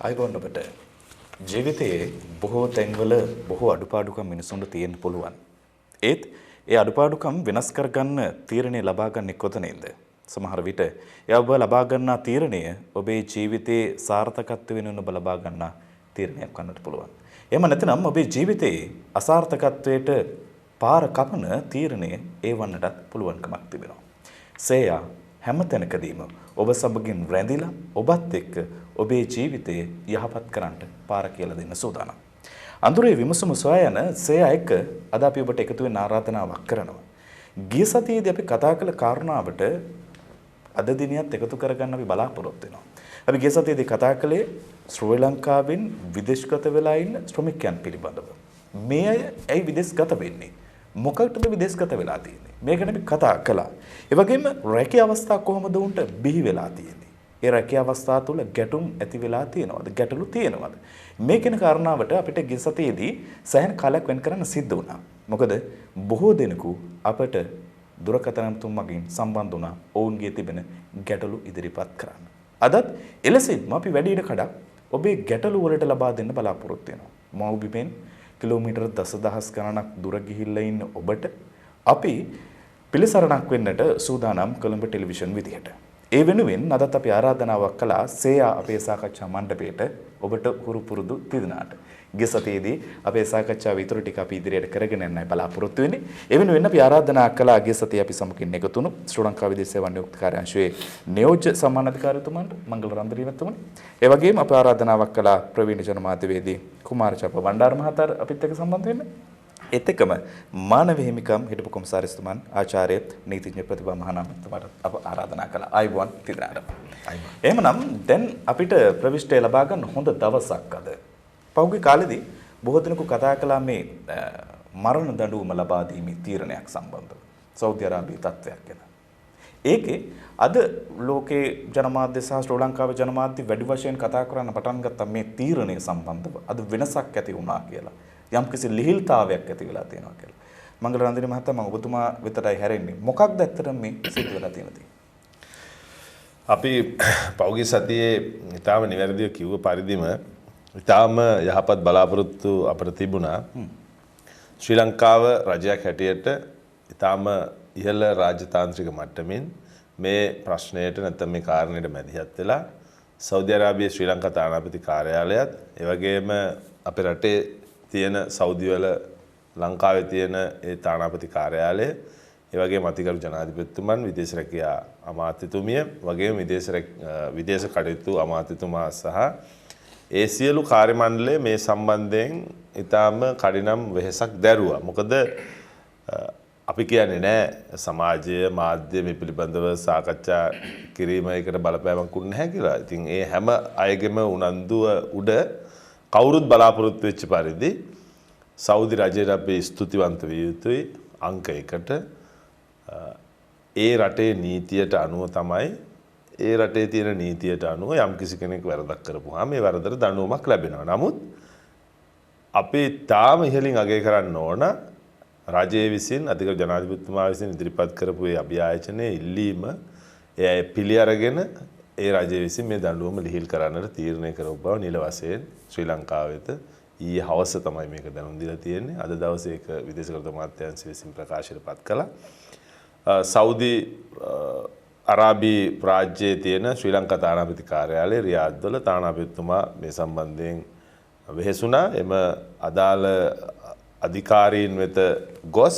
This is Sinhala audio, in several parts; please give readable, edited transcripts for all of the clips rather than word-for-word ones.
අයිබෝන් ඔබට ජීවිතයේ බොහෝ තැන්වල බොහෝ අඩුපාඩුකම් මිනිසුන්ට තියෙන්න පුළුවන්. ඒත් ඒ අඩුපාඩුකම් වෙනස් කරගන්න තීරණය ලබා ගන්න කොතනින්ද? සමහර විට ඒ ඔබ ලබා ගන්නා තීරණය ඔබේ ජීවිතයේ සාර්ථකත්වය වෙනුවෙන් ඔබ ලබා ගන්නා තීරණයක් වන්නත් පුළුවන්. එහෙම නැත්නම් ඔබේ ජීවිතයේ අසාර්ථකත්වයට පාර කපන තීරණය ඒ වන්නටත් පුළුවන්කමක් තිබෙනවා. සේයා හැම තැනකදීම ඔබ සමගින් රැඳිලා ඔබත් එක්ක ඔබේ ජීවිතය යහපත් කරන්නට පාර කියලා දෙන්න සූදානම්. අඳුරේ විමසුම සොයා යන සේයා එක්ක අද අපි ඔබට එකතු වෙන්න ආරාධනාවක් කරනවා. ගිය සතියේදී අපි කතා කළ කාරණාවට අද දිනියත් එකතු කරගන්න අපි බලාපොරොත්තු වෙනවා. අපි ගිය සතියේදී කතා කළේ ශ්‍රී ලංකාවෙන් විදේශගත වෙලා ඉන්න ශ්‍රමිකයන් පිළිබඳව. මේ අය ඇයි විදේශගත වෙන්නේ? මොකකටද විදේශගත වෙලා තියෙන්නේ? මේ ගැන අපි කතා කළා. ඒ වගේම රැකිය අවස්ථා කොහොමද උන්ට බිහි වෙලා තියෙන්නේ? ඒ රැකිය අවස්ථා තුළ ගැටුම් ඇති වෙලා තියෙනවද? ගැටලු තියෙනවද? මේ කියන කාරණාවට අපිට ගිය සතියේදී සෑහෙන කාලයක් වෙන් කරන්න සිද්ධ වුණා. මොකද බොහෝ දෙනෙකු අපට දුරකථන තුමකින් සම්බන්ධ වුණා ඔවුන්ගේ තිබෙන ගැටලු ඉදිරිපත් කරන්න. අදත් එලෙසින්ම අපි වැඩි ඉඩ කඩක් ඔබේ ගැටලු වලට ලබා දෙන්න බලාපොරොත්තු වෙනවා. මව්බිමෙන් කිලෝමීටර් දසදහස් ගණනක් දුර ගිහිල්ලා ඉන්න ඔබට අපි පිළිසරණක් වෙන්නට සූදානම් කොළඹ ටෙලිවිෂන් විදිහට. ඒ වෙනුවෙන් අදත් අපි ආරාධනාවක් කළා සේයා අපේ සාකච්ඡා මණ්ඩපයට ඔබට හුරු පුරුදු තිදෙනාට. ගිය සතියේදී අපේ සාකච්ඡාව ඉතුරු ටික අපි ඉදිරියට කරගෙන යන්නයි බලාපොරොත්තු වෙන්නේ. ඒ වෙනුවෙන් අපි ආරාධනා කළා ගිය සතියේ අපි සමගින් එකතු වුණු ශ්‍රී ලංකා විදේශ සේවා නියුක්ත කාර්යාංශයේ නියෝජ්‍ය සම්මානාධිකාරීතුමන්ට මංගල රන්දරී මහත්මයාට. ඒ වගේම අපි ආරාධනාවක් කළා ප්‍රවීණ ජනමාධ්‍යවේදී කුමාරචප්ප බණ්ඩාර මහතා අපිත් එක්ක සම්බන්ධ වෙන්න. ඒත් එක්කම මානව හිමිකම් හිටපු කොමසාරිස්තුමන් ආචාර්ය නීතිඥ ප්‍රතිභා මහානායකතුමාට අප ආරාධනා කළා. ආයුබෝවන් තිදෙනාට. එහෙමනම් දැන් අපිට ප්‍රවිෂ්ටය ලබා ගන්න හොඳ දවසක් අද. පහුගිය කාලෙදී බොහෝ දෙනෙකු කතා කළා මේ මරණ දඬුවම ලබා දීමේ තීරණයක් සම්බන්ධව. සෞදි අරාබියේ තත්ත්වයක් ගැන. ඒකේ අද ලෝකේ ජනමාධ්‍ය සහ ශ්‍රී ලංකාවේ ජනමාධ්‍ය වැඩි වශයෙන් කතා කරන්න පටන් ගත්ත මේ තීරණය සම්බන්ධව අද වෙනසක් ඇති වුණා කියලා. යම්කිසි ලිහිල්තාවයක් ඇති වෙලා තියෙනවා කියලා. මංගල රන්දිනී මහතා මම ඔබතුමා වෙතටයි හැරෙන්නේ. මොකක්ද ඇත්තටම මේ සිද්ධ වෙලා තියෙන්නේ? අපි පෞගී සතියේ ඊටාම නිවැරදිව කිව්ව පරිදිම ඊටාම යහපත් බලාපොරොත්තු අපිට තිබුණා. ශ්‍රී ලංකාව රජයක් හැටියට ඊටාම ඉහළ රාජතාන්ත්‍රික මට්ටමින් මේ ප්‍රශ්නයට නැත්නම් මේ කාරණයට මැදිහත් වෙලා සෞදි අරාබියේ ශ්‍රී ලංකා තානාපති කාර්යාලයත් ඒ වගේම අපේ රටේ තියෙන සෞදි වල ලංකාවේ තියෙන ඒ තානාපති කාර්යාලය ඒ වගේම අතිගරු ජනාධිපතිතුමන් විදේශ රැකියා අමාත්‍යතුමිය වගේම විදේශ කටයුතු අමාත්‍යතුමා සහ ඒ සියලු කාර්ය මණ්ඩලය මේ සම්බන්ධයෙන් ඊටාම කඩිනම් වෙහෙසක් දැරුවා. මොකද අපි කියන්නේ නෑ සමාජය මාධ්‍ය මේ පිළිබඳව සාකච්ඡා කිරීම එකට බලපෑමක් උන්නේ නැහැ කියලා. ඉතින් ඒ හැම අයගෙම උනන්දුව උඩ කවුරුත් බලාපොරොත්තු වෙච්ච පරිදි සෞදි රජයට අපි ස්තුතිවන්ත විය යුතුයි. අංක 1ට ඒ රටේ නීතියට අනුව තමයි ඒ රටේ තියෙන නීතියට අනුව යම්කිසි කෙනෙක් වැරදක් කරපුවාම මේ වැරදට දඬුවමක් ලැබෙනවා. නමුත් අපි තාම ඉහළින් අගය කරන්න ඕන රජයේ විසින් අධිකරු ජනාධිපතිතුමා විසින් ඉදිරිපත් කරපු ඒ අභියාචනයේ ඉල්ලීම ඒ පිළි අරගෙන ඒ රජයේ විසින් මේ දඬුවම ලිහිල් කරන්නට තීරණය කරපු බව නිල වශයෙන් ශ්‍රී ලංකාව වෙත ඊයේ හවස තමයි මේක දැනුම් දීලා තියෙන්නේ. අද දවසේ ඒක විදේශ කටයුතු අමාත්‍යාංශය විසින් ප්‍රකාශයටපත් කළා. සෞදි අරාබි රාජ්‍යයේ තියෙන ශ්‍රී ලංකා තානාපති කාර්යාලය රියාද් වල තානාපතිතුමා මේ සම්බන්ධයෙන් වෙහෙසුණා. එම අදාළ අධිකාරීන් වෙත ගොස්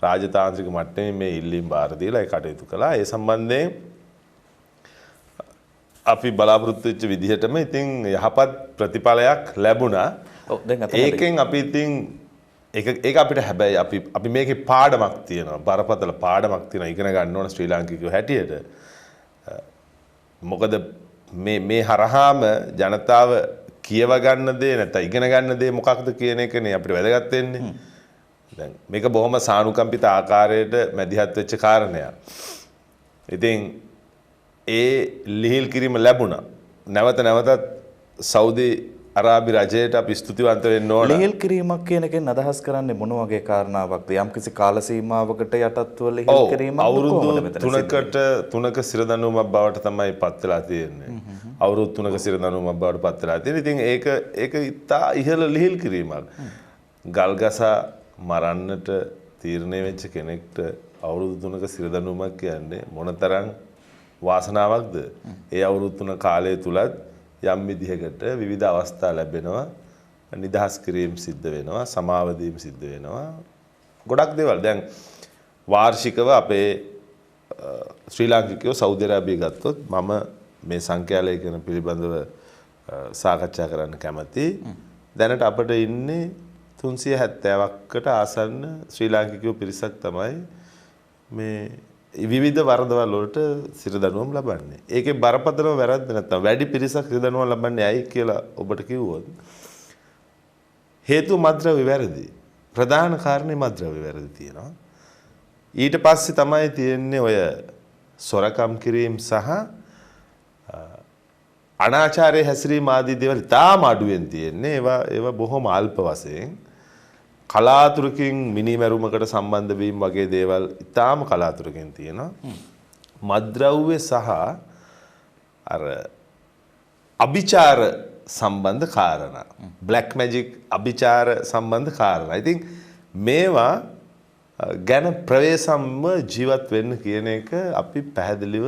රාජතාන්ත්‍රික මට්ටමේ මේ ඉල්ලීම් බාර දීලා ඒ කටයුතු කළා. ඒ සම්බන්ධයෙන් අපි බලාපොරොත්තු වෙච්ච විදිහටම ඉතින් යහපත් ප්‍රතිඵලයක් ලැබුණා. ඒකෙන් අපි ඉතින් ඒක අපිට හැබැයි අපි මේකේ පාඩමක් තියෙනවා. බරපතල පාඩමක් තියෙනවා ඉගෙන ගන්න ඕන ශ්‍රී ලාංකිකයෝ හැටියට. මොකද මේ හරහාම ජනතාව කියව ගන්න දේ නැත්නම් ඉගෙන ගන්න දේ මොකක්ද කියන එකනේ අපිට වැදගත් වෙන්නේ. දැන් මේක බොහොම සානුකම්පිත ආකාරයට මැදිහත් වෙච්ච කාරණයක්. ඉතින් ඒ ලිහිල් කිරීම ලැබුණා. නැවතත් සෞදි අරාබි රජයට අපි ස්තුතිවන්ත වෙන්න ඕන. ලිහිල් කිරීමක් කියන එකෙන් අදහස් කරන්නේ මොන වගේ කාරණාවක්ද? යම්කිසි කාල සීමාවකට යටත්ව ලිහිල් කිරීමක් අවුරුදු 3ක සිරදඬුවමක් බවට තමයි පත් වෙලා තියෙන්නේ. අවුරුදු 3ක සිරදනුවමක් බවට පත් වෙලා තියෙනවා. ඉතින් ඒක ඉතා ඉහළ ලිහිල් කිරීමක්. ගල්ගසා මරන්නට තීරණය වෙච්ච කෙනෙක්ට අවුරුදු 3ක සිරදනුවමක් කියන්නේ මොනතරම් වාසනාවක්ද? ඒ අවුරුදු 3 කාලය තුලත් යම් විදිහකට විවිධ අවස්ථා ලැබෙනවා. නිදහස් කිරීම සිද්ධ වෙනවා, සමාව දීම සිද්ධ වෙනවා. ගොඩක් දේවල් දැන් වාර්ෂිකව අපේ ශ්‍රී ලාංකිකයෝ සෞදි අරාබිය ගත්තොත් මම මේ සංඛ්‍යාලේඛන පිළිබඳව සාකච්ඡා කරන්න කැමතියි. දැනට අපිට ඉන්නේ 370කට ආසන්න ශ්‍රී ලාංකිකයෝ පිරිසක් තමයි මේ විවිධ වරදවල් වලට සිරදඬුවම් ලබන්නේ. ඒකේ බරපතලම වැරද්ද නැත්තම් වැඩි පිරිසක් සිරදඬුවම් ලබන්නේ ඇයි කියලා ඔබට කිව්වොත් හේතුව මද්ද්‍රව්‍ය වැරදි. ප්‍රධාන කාරණේ මද්ද්‍රව්‍ය වැරදි තියෙනවා. ඊට පස්සේ තමයි තියෙන්නේ ඔය සොරකම් කිරීම සහ අනාචාරයේ හැසිරීම ආදී දේවල් තාම අඩුවෙන් තියෙන්නේ. ඒවා බොහොම අල්ප වශයෙන් කලාතුරකින් මිනිමැරුමකට සම්බන්ධ වීම වගේ දේවල් ඊටාම කලාතුරකින් තියෙනවා. මද්ද්‍රව්‍ය සහ අර අභිචාර සම්බන්ධ කාරණා. බ්ලැක් මැජික් අභිචාර සම්බන්ධ කාරණා. ඉතින් මේවා ගැන ප්‍රවේශම්ම ජීවත් වෙන්න කියන එක අපි පැහැදිලිව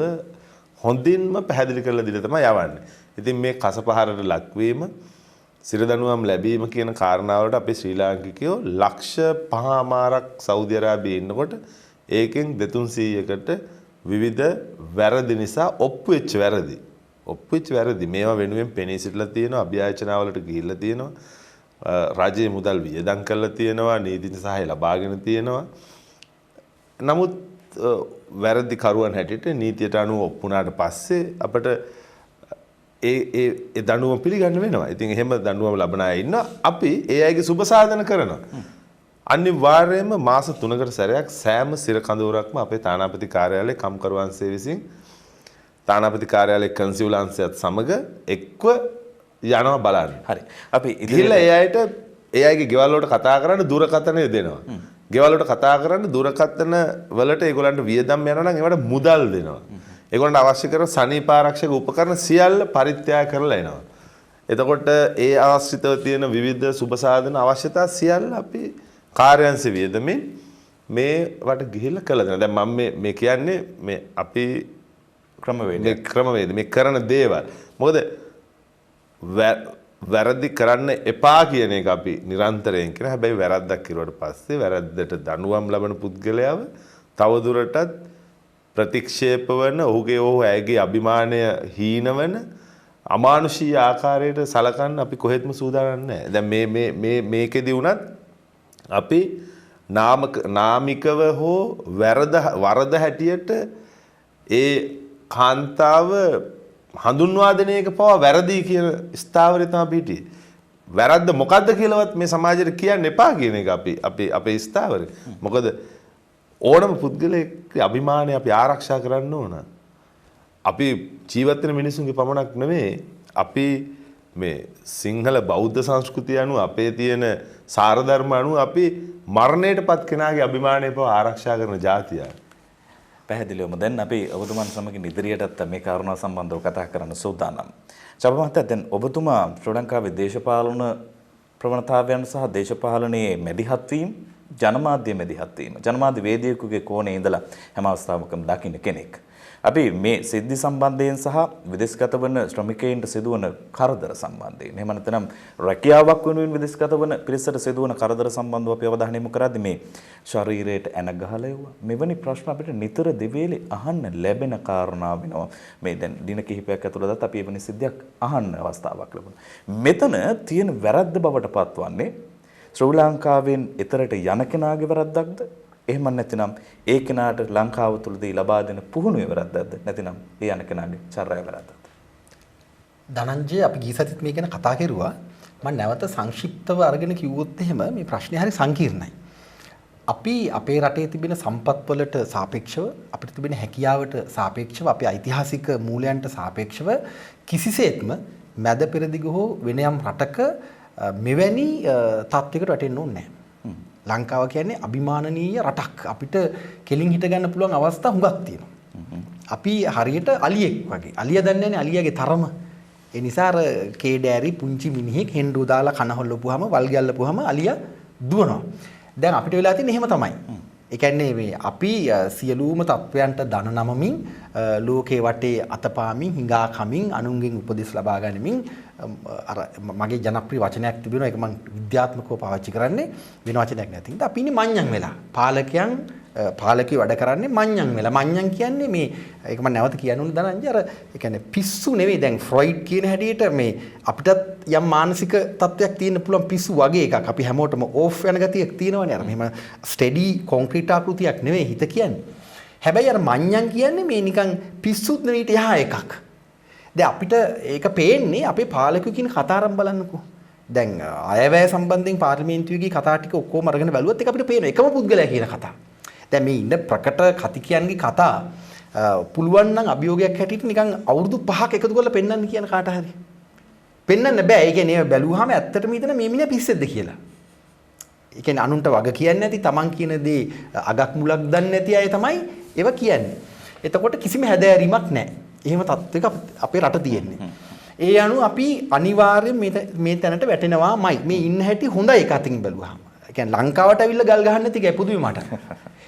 හොඳින්ම පැහැදිලි කරලා දීලා තමයි යවන්නේ. ඉතින් මේ කසපහරට ලක්වීම සිරදඬුවම් ලැබීම කියන කාරණාවලට අපි ශ්‍රී ලාංකිකයෝ ලක්ෂ 5මාරක් සෞදි අරාබියේ ඉන්නකොට ඒකෙන් 200කට විවිධ වැරදි නිසා ඔප්පු වෙච්ච වැරදි මේවා වෙනුවෙන් පෙනී සිටලා තියෙනවා, අභියාචනාවලට ගිහිල්ලා තියෙනවා, රජයේ මුදල් වියදම් කරලා තියෙනවා, නීති සහාය ලබාගෙන තියෙනවා. නමුත් වැරදි කරුවන් හැටියට නීතියට අනුව ඔප්පුනාට පස්සේ අපිට ඒ දඬුවම පිළිගන්න වෙනවා. ඉතින් එහෙම දඬුවම ලබන අය ඉන්නවා. අපි ඒ අයගේ සුබ සාධන කරනවා. අනිවාර්යයෙන්ම මාස 3කට සැරයක් සෑම සිර කඳවුරක්ම අපේ තානාපති කාර්යාලයේ කම්කරුවන්සේ විසින් තානාපති කාර්යාලයේ කන්සියුලන්සියත් සමග එක්ව යනවා බලන්න. හරි. අපි ඉතින්ලා ඒ අයගේ ගෙවල් වලට කතා කරන්න දුරකථනය දෙනවා. ගෙවල් වලට කතා කරන්න දුරකථන වලට ඒගොල්ලන්ට වියදම් යනවා නම් ඒවට මුදල් දෙනවා. ඒගොල්ලන්ට අවශ්‍ය කරන සනීප ආරක්ෂක උපකරණ සියල්ල පරිත්‍යාග කරලා එනවා. එතකොට ඒ අවශ්‍යතාව තියෙන විවිධ සුබ සාධන අවශ්‍යතා සියල්ල අපි කාර්යාංශ වියදමින් මේවට ගිහිල්ලා කළා දෙනවා. දැන් මම මේ කියන්නේ මේ අපි ක්‍රමවේද මේ කරන දේවල්. මොකද වැරදි කරන්න එපා කියන එක අපි නිරන්තරයෙන් කරා. හැබැයි වැරද්දක් කරුවට පස්සේ වැරද්දට දඬුවම් ලබන පුද්ගලයාව තවදුරටත් ප්‍රතික්ෂේප වන ඔහුගේ ඇයගේ අභිමානය හීනවන අමානුෂීය ආකාරයට සලකන්න අපි කොහෙත්ම සූදානම් නැහැ. දැන් මේකෙදි වුණත් අපි නාමිකව හෝ වරද හැටියට ඒ කාන්තාව හඳුන්වා දෙන එක පවා වැරදි කියන ස්ථාවරය තමයි පිටියේ. වැරද්ද මොකද්ද කියලාවත් මේ සමාජයට කියන්න එපා කියන එක අපේ ස්ථාවරය. මොකද ඕනම පුද්ගලයෙක්ගේ අභිමානය අපි ආරක්ෂා කරන්න ඕන. අපි ජීවත් වෙන මිනිසුන්ගේ පමණක් නෙමෙයි අපි මේ සිංහල බෞද්ධ සංස්කෘතිය අනුව අපේ තියෙන සාර ධර්ම අනුව අපි මරණයටපත් කෙනාගේ අභිමානය පවා ආරක්ෂා කරන ජාතියක්. පැහැදිලිවම දැන් අපි ඔබතුමන් සමගින් ඉදිරියටත් මේ කාරණා සම්බන්ධව කතා කරන්න සූදානම්. චබ මහත්තයා දැන් ඔබතුමා ශ්‍රී ලංකාවේ දේශපාලන ප්‍රවණතාවයන් සහ දේශපාලනයේ මැදිහත් වීම, ජනමාධ්‍ය මැදිහත් වීම, ජනමාධ්‍ය වේදිකයෙකුගේ කෝණේ ඉඳලා හැම අවස්ථාවකම දකින්න කෙනෙක්. අපි මේ සිද්ධි සම්බන්ධයෙන් සහ විදේශගත වන ශ්‍රමිකයින්ට සිදුවන කරදර සම්බන්ධයෙන් එහෙම නැත්නම් රැකියාවක් වෙනුවෙන් විදේශගත වන පිරිසට සිදුවන කරදර සම්බන්ධව අපි අවධානය යොමු කරද්දී මේ ශරීරයට ඇන ගහලා එවුවා මෙවැනි ප්‍රශ්න අපිට නිතර දෙවේලේ අහන්න ලැබෙන කාරණා වෙනවා. මේ දැන් දින කිහිපයක් ඇතුළතත් අපි එවැනි සිද්ධියක් අහන්න අවස්ථාවක් ලැබුණා. මෙතන තියෙන වැරද්ද බවට පත්වන්නේ ශ්‍රී ලංකාවෙන් එතරට යන කෙනාගේ වැරද්දක්ද? එහෙම නැතිනම් ඒ කෙනාට ලංකාව තුළදී ලබා දෙන පුහුණුවේ වැරද්දක්ද? නැතිනම් ඒ යන කෙනාගේ චර්යාවේ වැරද්දක්ද? ධනංජය අපි ගිය සතිත් මේ ගැන කතා කරුවා. මම නැවත සංක්ෂිප්තව අරගෙන කිව්වොත් එහෙම මේ ප්‍රශ්නේ හරි සංකීර්ණයි. අපි අපේ රටේ තිබෙන සම්පත් වලට සාපේක්ෂව අපිට තිබෙන හැකියාවට සාපේක්ෂව අපේ ඓතිහාසික මූලයන්ට සාපේක්ෂව කිසිසේත්ම මැද පෙරදිග හෝ වෙන යම් රටක මෙවැනි තත්ත්වයකට වැටෙන්න ඕනේ නැහැ. ලංකාව කියන්නේ අභිමානනීය රටක්. අපිට කෙලින් හිට ගන්න පුළුවන් අවස්ථා හුඟක් තියෙනවා. අපි හරියට අලියෙක් වගේ. අලියා දන්නේ නැහැ අලියාගේ තරම. ඒ නිසා අර කේඩෑරි පුංචි මිනිහෙක් හෙන්ඩු දාලා කන හොල්ලපුවාම වල් ගැල්ලපුවාම අලියා දුවනවා. දැන් අපිට වෙලා තියෙන්නේ එහෙම තමයි. ඒ කියන්නේ මේ අපි සියලුම තත්වයන්ට දන නමමින් ලෝකේ වටේ අතපාමින් හිඟා කමින් අනුන්ගෙන් උපදෙස් ලබා ගනිමින් අර මගේ ජනප්‍රිය වචනයක් තිබෙනවා ඒක මම විද්‍යාත්මකව පාවිච්චි කරන්නේ වෙන වචනයක් නැති. ඉතින් අපි ඉන්නේ මඤ්ඤම් වෙලා. පාලකයෝ වැඩ කරන්නේ මඤ්ඤම් වෙලා. මඤ්ඤම් කියන්නේ මේ ඒක මම නැවත කියන්න ඕනේ දනංජි අර ඒ කියන්නේ පිස්සු නෙවෙයි දැන් ෆ්‍රොයිඩ් කියන හැටියට මේ අපිටත් යම් මානසික තත්ත්වයක් තියෙන්න පුළුවන් පිස්සු වගේ එකක්. අපි හැමෝටම ඕෆ් වෙන ගතියක් තියෙනවනේ. අර මෙහෙම ස්ටෙඩි කොන්ක්‍රීට් ආකෘතියක් නෙවෙයි හිත කියන්නේ. හැබැයි අර මඤ්ඤම් කියන්නේ මේ නිකන් පිස්සුත් නෙවෙයි එහා එකක්. දැන් අපිට ඒක පේන්නේ අපේ පාලකයෝ කියන කතා අරන් බලන්නකෝ. දැන් අයවැය සම්බන්ධයෙන් පාර්ලිමේන්තුවේ කතා ටික ඔක්කොම අරගෙන බැලුවොත් ඒක අපිට පේනවා එකම පුද්ගලයා කියන කතා. දැන් මේ ඉන්න ප්‍රකට කතිකයන්ගේ කතා පුළුවන් නම් අභියෝගයක් හැටියට නිකන් අවුරුදු 5ක් එකතු කරලා පෙන්වන්න කියන කාට හරි. පෙන්වන්න බෑ. ඒ කියන්නේ බැලුවාම ඇත්තටම හිතන මේ මිනිහා පිස්සෙද්ද කියලා. ඒ කියන්නේ අනුන්ට වග කියන්නේ නැති තමන් කියන දේ අගක් මුලක් දන්නේ නැති අය තමයි ඒව කියන්නේ. එතකොට කිසිම හැදෑරීමක් නැහැ. එහෙම තත්ත්වයක අපේ රට තියෙන්නේ. ඒ අනුව අපි අනිවාර්යෙන් මේ තැනට වැටෙනවාමයි. මේ ඉන්න හැටි හොඳයි එක අතින් බැලුවාම. ඒ කියන්නේ ලංකාවට ඇවිල්ලා ගල් ගහන්න නැති ගැපුදුයි මට.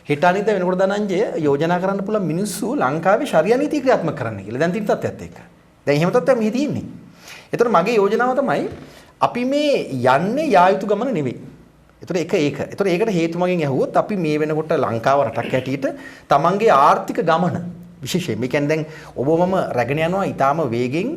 හෙට අනිද්දා වෙනකොට දනංජය යෝජනා කරන්න පුළුවන් මිනිස්සු ලංකාවේ ශරියා නීති ක්‍රියාත්මක කරන්න කියලා. දැන් තියෙන තත්ත්වයක් එක්ක. දැන් එහෙම තත්ත්වයක් මෙහි තියෙන්නේ. ඒතර මගේ යෝජනාව තමයි අපි මේ යන්නේ යා යුතු ගමන නෙවෙයි. ඒතර ඒක. ඒතර ඒකට හේතු මගෙන් ඇහුවොත් අපි මේ වෙනකොට ලංකාව රටක් හැටියට තමන්ගේ ආර්ථික ගමන විශේෂයෙන් මේ කියන්නේ දැන් ඔබ මම රැගෙන යනවා ඊටාම වේගෙන්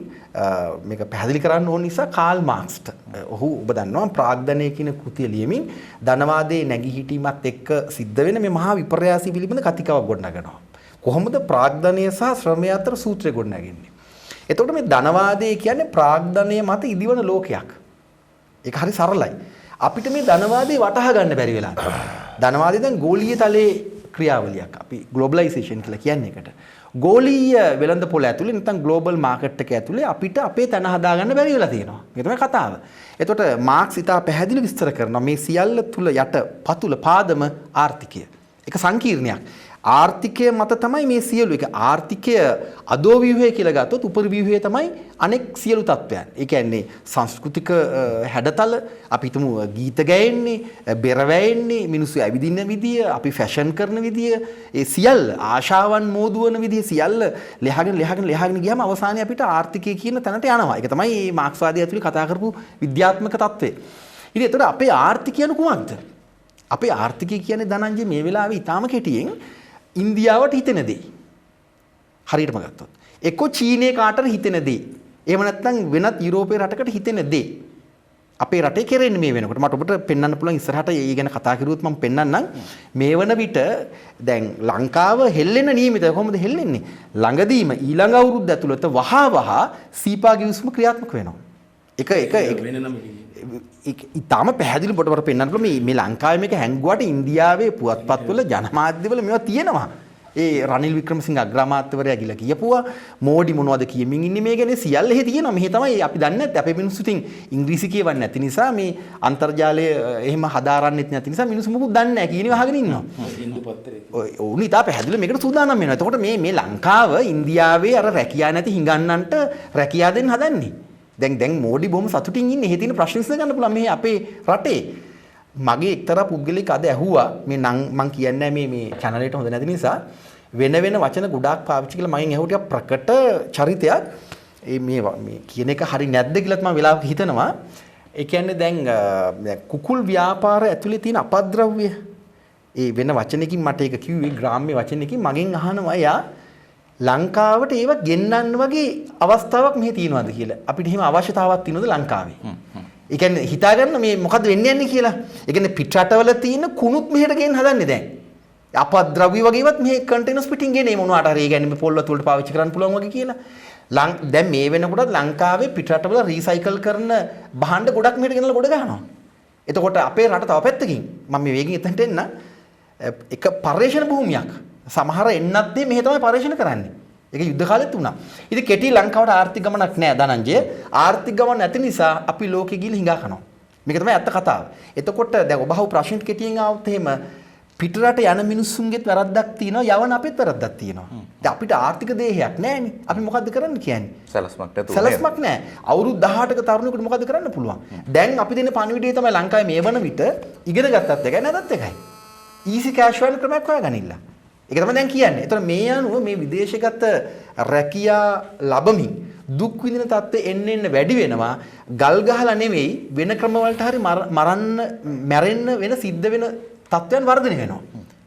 මේක පැහැදිලි කරන්න ඕන නිසා කාල් මාක්ස්ට ඔහු ඔබ දන්නවා ප්‍රාග්ධනය කියන කෘතිය ලියමින් ධනවාදයේ නැගී හිටීමත් එක්ක සිද්ධ වෙන මේ මහා විපර්යාසී පිළිබඳ කතිකාවක් ගොඩනගනවා. කොහොමද ප්‍රාග්ධනය සහ ශ්‍රමය අතර සූත්‍රය ගොඩනගන්නේ? එතකොට මේ ධනවාදය කියන්නේ ප්‍රාග්ධනය මත ඉදිවන ලෝකයක්. ඒක හරි සරලයි. අපිට මේ ධනවාදය වටහා ගන්න බැරි වෙලා තියෙනවා. ධනවාදය දැන් ගෝලීය තලයේ ක්‍රියාවලියක්. අපි ග්ලෝබලයිසේෂන් කියලා කියන්නේ එකට. ගෝලීය වෙළඳපොළ ඇතුලේ නැත්නම් ග්ලෝබල් මාකට් එක ඇතුලේ අපිට අපේ තැන හදාගන්න බැරි වෙලා තියෙනවා. මේ තමයි කතාව. එතකොට මාක්ස් ඉතා පැහැදිලි විස්තර කරනවා මේ සියල්ල තුල යට පතුල පාදම ආර්ථිකය. ඒක සංකීර්ණයක්. ආර්ථිකය මත තමයි මේ සියලු එක ආර්ථිකය අදෝව්‍යුහය කියලා ගත්තොත් උපරිව්‍යුහය තමයි අනෙක් සියලු තත්ත්වයන්. ඒ කියන්නේ සංස්කෘතික හැඩතල අපි හිතමු ගීත ගැයෙන්නේ, බෙර වැයෙන්නේ, මිනිස්සු ඇවිදින්න විදිය, අපි ෆැෂන් කරන විදිය, ඒ සියල්ල ආශාවන් මෝදුවන විදිය සියල්ල ලෙහාගෙන ගියාම අවසානයේ අපිට ආර්ථිකය කියන තැනට යනවා. ඒක තමයි මේ මාක්ස්වාදය ඇතුලේ කතා කරපු විද්‍යාත්මක තත්ත්වය. ඉතින් ඒතකොට අපේ ආර්ථිකය කුමක්ද? අපේ ආර්ථිකය කියන්නේ ධනංජය මේ වෙලාවේ ඊටාම කෙටියෙන් ඉන්දියාවට හිතෙන දේ. හරියටම ගත්තොත්. එක්ක චීනයේ කාටට හිතෙන දේ. එහෙම නැත්නම් වෙනත් යුරෝපීය රටකට හිතෙන දේ. අපේ රටේ කෙරෙන්නේ මේ වෙනකොට. මට ඔබට පෙන්වන්න පුළුවන් ඉස්සරහට ඒ ගැන කතා කරුවොත් මම පෙන්වන්නම්. මේ වන විට දැන් ලංකාව හෙල්ලෙන නියමිතයි. කොහොමද හෙල්ලෙන්නේ? ළඟදීම ඊළඟ අවුරුද්ද ඇතුළත වහා සීපා ගිවිසුම ක්‍රියාත්මක වෙනවා. එක ඉතාලම පැහැදිලි පොඩට පෙන්වන්න පුළුවන් මේ ලංකාවේ මේක හැංගුවාට ඉන්දියාවේ පුවත්පත්වල ජනමාධ්‍යවල මේවා තියෙනවා. ඒ රනිල් වික්‍රමසිංහ අග්‍රාමාත්‍යවරයා ගිහලා කියපුවා මෝඩි මොනවද කියමින් ඉන්නේ මේ ගැන සියල්ල එහෙ තියෙනවා. මෙහෙ තමයි අපි දන්නේ නැත්නම් අපේ මිනිස්සු ඉතින් ඉංග්‍රීසි කියවන්නේ නැති නිසා මේ අන්තර්ජාලය එහෙම හදාරන්නෙත් නැති නිසා මිනිස්සු මොකුත් දන්නේ නැහැ කියනවා අහගෙන ඉන්නවා. හින්දු පත්තරේ. ඔව් ඉතා පැහැදිලි මේකට සූදානම් වෙනවා. එතකොට මේ ලංකාව ඉන්දියාවේ අර රැකියා නැති හිඟන්නන්ට රැකියා දෙන්න හදන්නේ. දැන් මෝඩි බොහොම සතුටින් ඉන්නේ. එහෙ තියෙන ප්‍රශ්න විසඳ ගන්න පුළුවන් මේ අපේ රටේ. මගේ එක්තරා පුද්ගලෙක් අද ඇහුවා මේ නම් මං කියන්නේ මේ channel එකට හොඳ නැති නිසා වෙන වචන ගොඩාක් පාවිච්චි කළා. මගෙන් ඇහුවා ටිකක් ප්‍රකට චරිතයක්. මේ කියන එක හරි නැද්ද කියලාත් මම වෙලාවක හිතනවා. ඒ කියන්නේ දැන් කුකුල් ව්‍යාපාර ඇතුලේ තියෙන අපද්‍රව්‍ය ඒ වෙන වචනකින් මට ඒක කිව්වේ ග්‍රාම්‍ය වචනකින් මගෙන් අහනවා යා ලංකාවට ඒව ගෙන්නන්න වගේ අවස්ථාවක් මෙහි තියෙනවද කියලා. අපිට එහෙම අවශ්‍යතාවක් තියෙනවද ලංකාවේ? ඒ කියන්නේ හිතාගන්න මේ මොකද්ද වෙන්න යන්නේ කියලා. ඒ කියන්නේ පිටරටවල තියෙන කුණුත් මෙහෙට ගෙන්න හදන්නේ දැන්. අපද්‍රව්‍ය වගේවත් මෙහි කන්ටේනර්ස් පිටින් ගෙනේ මොනවාට හරි. ඒ කියන්නේ මේ පොල් වතුරට පාවිච්චි කරන්න පුළුවන් වගේ කියලා. දැන් මේ වෙනකොට ලංකාවේ පිටරටවල රීසයිකල් කරන භාණ්ඩ ගොඩක් මෙහෙට ගෙනලා ගොඩ ගන්නවා. එතකොට අපේ රට තව පැත්තකින් මම මේ වේගෙන් එතනට එන්න එක පර්යේෂණ භූමියක්. සමහර එන්නත් දේ මෙහෙ තමයි පරිශන කරන්නේ. ඒක යුද්ධ කාලෙත් වුණා. ඉතින් කෙටි ලංකාවට ආර්ථික ගමනක් නැහැ ධනංජය. ආර්ථික ගමන නැති නිසා අපි ලෝකෙ ගිහින් හිඟා කනවා. මේක තමයි ඇත්ත කතාව. එතකොට දැන් ඔබ අහපු ප්‍රශ්නෙට කෙටියෙන් ආවොත් එහෙම පිටරට යන මිනිස්සුන්ගේත් වැරද්දක් තියෙනවා යවන අපිත් වැරද්දක් තියෙනවා. දැන් අපිට ආර්ථික දේහයක් නැහැනේ. අපි මොකද්ද කරන්න කියන්නේ? සැලස්මක් නැතුව. සැලස්මක් නැහැ. අවුරුදු 18ක තරුණයෙකුට මොකද්ද කරන්න පුළුවන්? දැන් අපි දෙන පණිවිඩය තමයි ලංකාවේ මේ වන විට ඉගෙන ගත්තත් එකයි නැතත් එකයි. ඊසි කෑෂ් වල ක්‍රමයක් හොයාගනින්න. ඒක තමයි දැන් කියන්නේ. ඒතර මේ අනුව මේ විදේශගත රැකියා ලැබමින් දුක් විඳින තත්ත්වෙ එන්න වැඩි වෙනවා. ගල් ගහලා නෙවෙයි වෙන ක්‍රම වලට හරි මැරෙන්න වෙන සිද්ධ වෙන තත්ත්වයන් වර්ධනය වෙනවා.